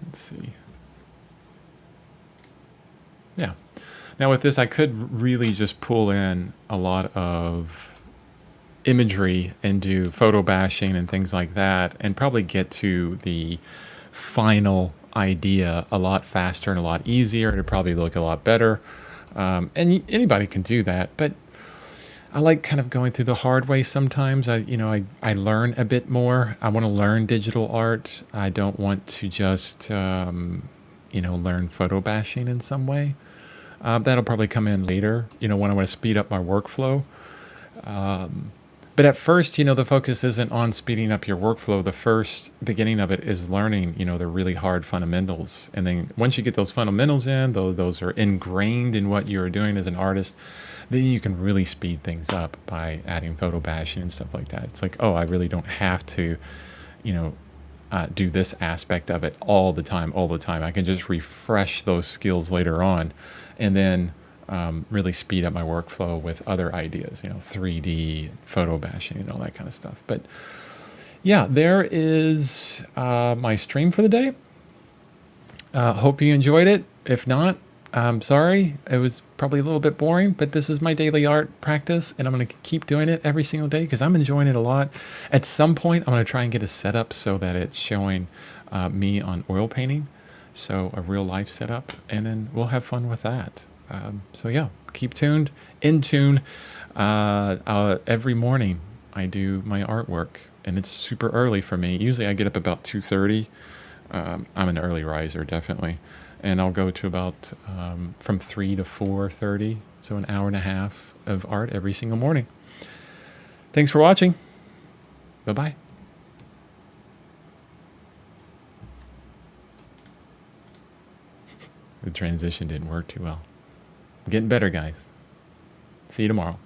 Let's see. Yeah. Now with this, I could really just pull in a lot of imagery and do photo bashing and things like that, and probably get to the final idea a lot faster and a lot easier. It'd probably look a lot better. And anybody can do that, but I like kind of going through the hard way sometimes. I learn a bit more. I want to learn digital art. I don't want to just, learn photo bashing in some way. That'll probably come in later, when I want to speed up my workflow. But at first, the focus isn't on speeding up your workflow. The first beginning of it is learning, the really hard fundamentals. And then once you get those fundamentals in, though those are ingrained in what you're doing as an artist, then you can really speed things up by adding photo bashing and stuff like that. It's like, oh, I really don't have to, do this aspect of it all the time. I can just refresh those skills later on, and then really speed up my workflow with other ideas, 3D, photo bashing, and all that kind of stuff. But yeah, there is my stream for the day. Hope you enjoyed it. If not, I'm sorry. It was probably a little bit boring, but this is my daily art practice, and I'm going to keep doing it every single day because I'm enjoying it a lot. At some point, I'm going to try and get a setup so that it's showing me on oil painting, so a real life setup, and then we'll have fun with that. So yeah, keep tuned, in tune. Every morning I do my artwork, and it's super early for me. Usually I get up about 2:30. I'm an early riser, definitely. And I'll go to about from 3 to 4:30, so an hour and a half of art every single morning. Thanks for watching. Bye-bye. The transition didn't work too well. I'm getting better, guys. See you tomorrow.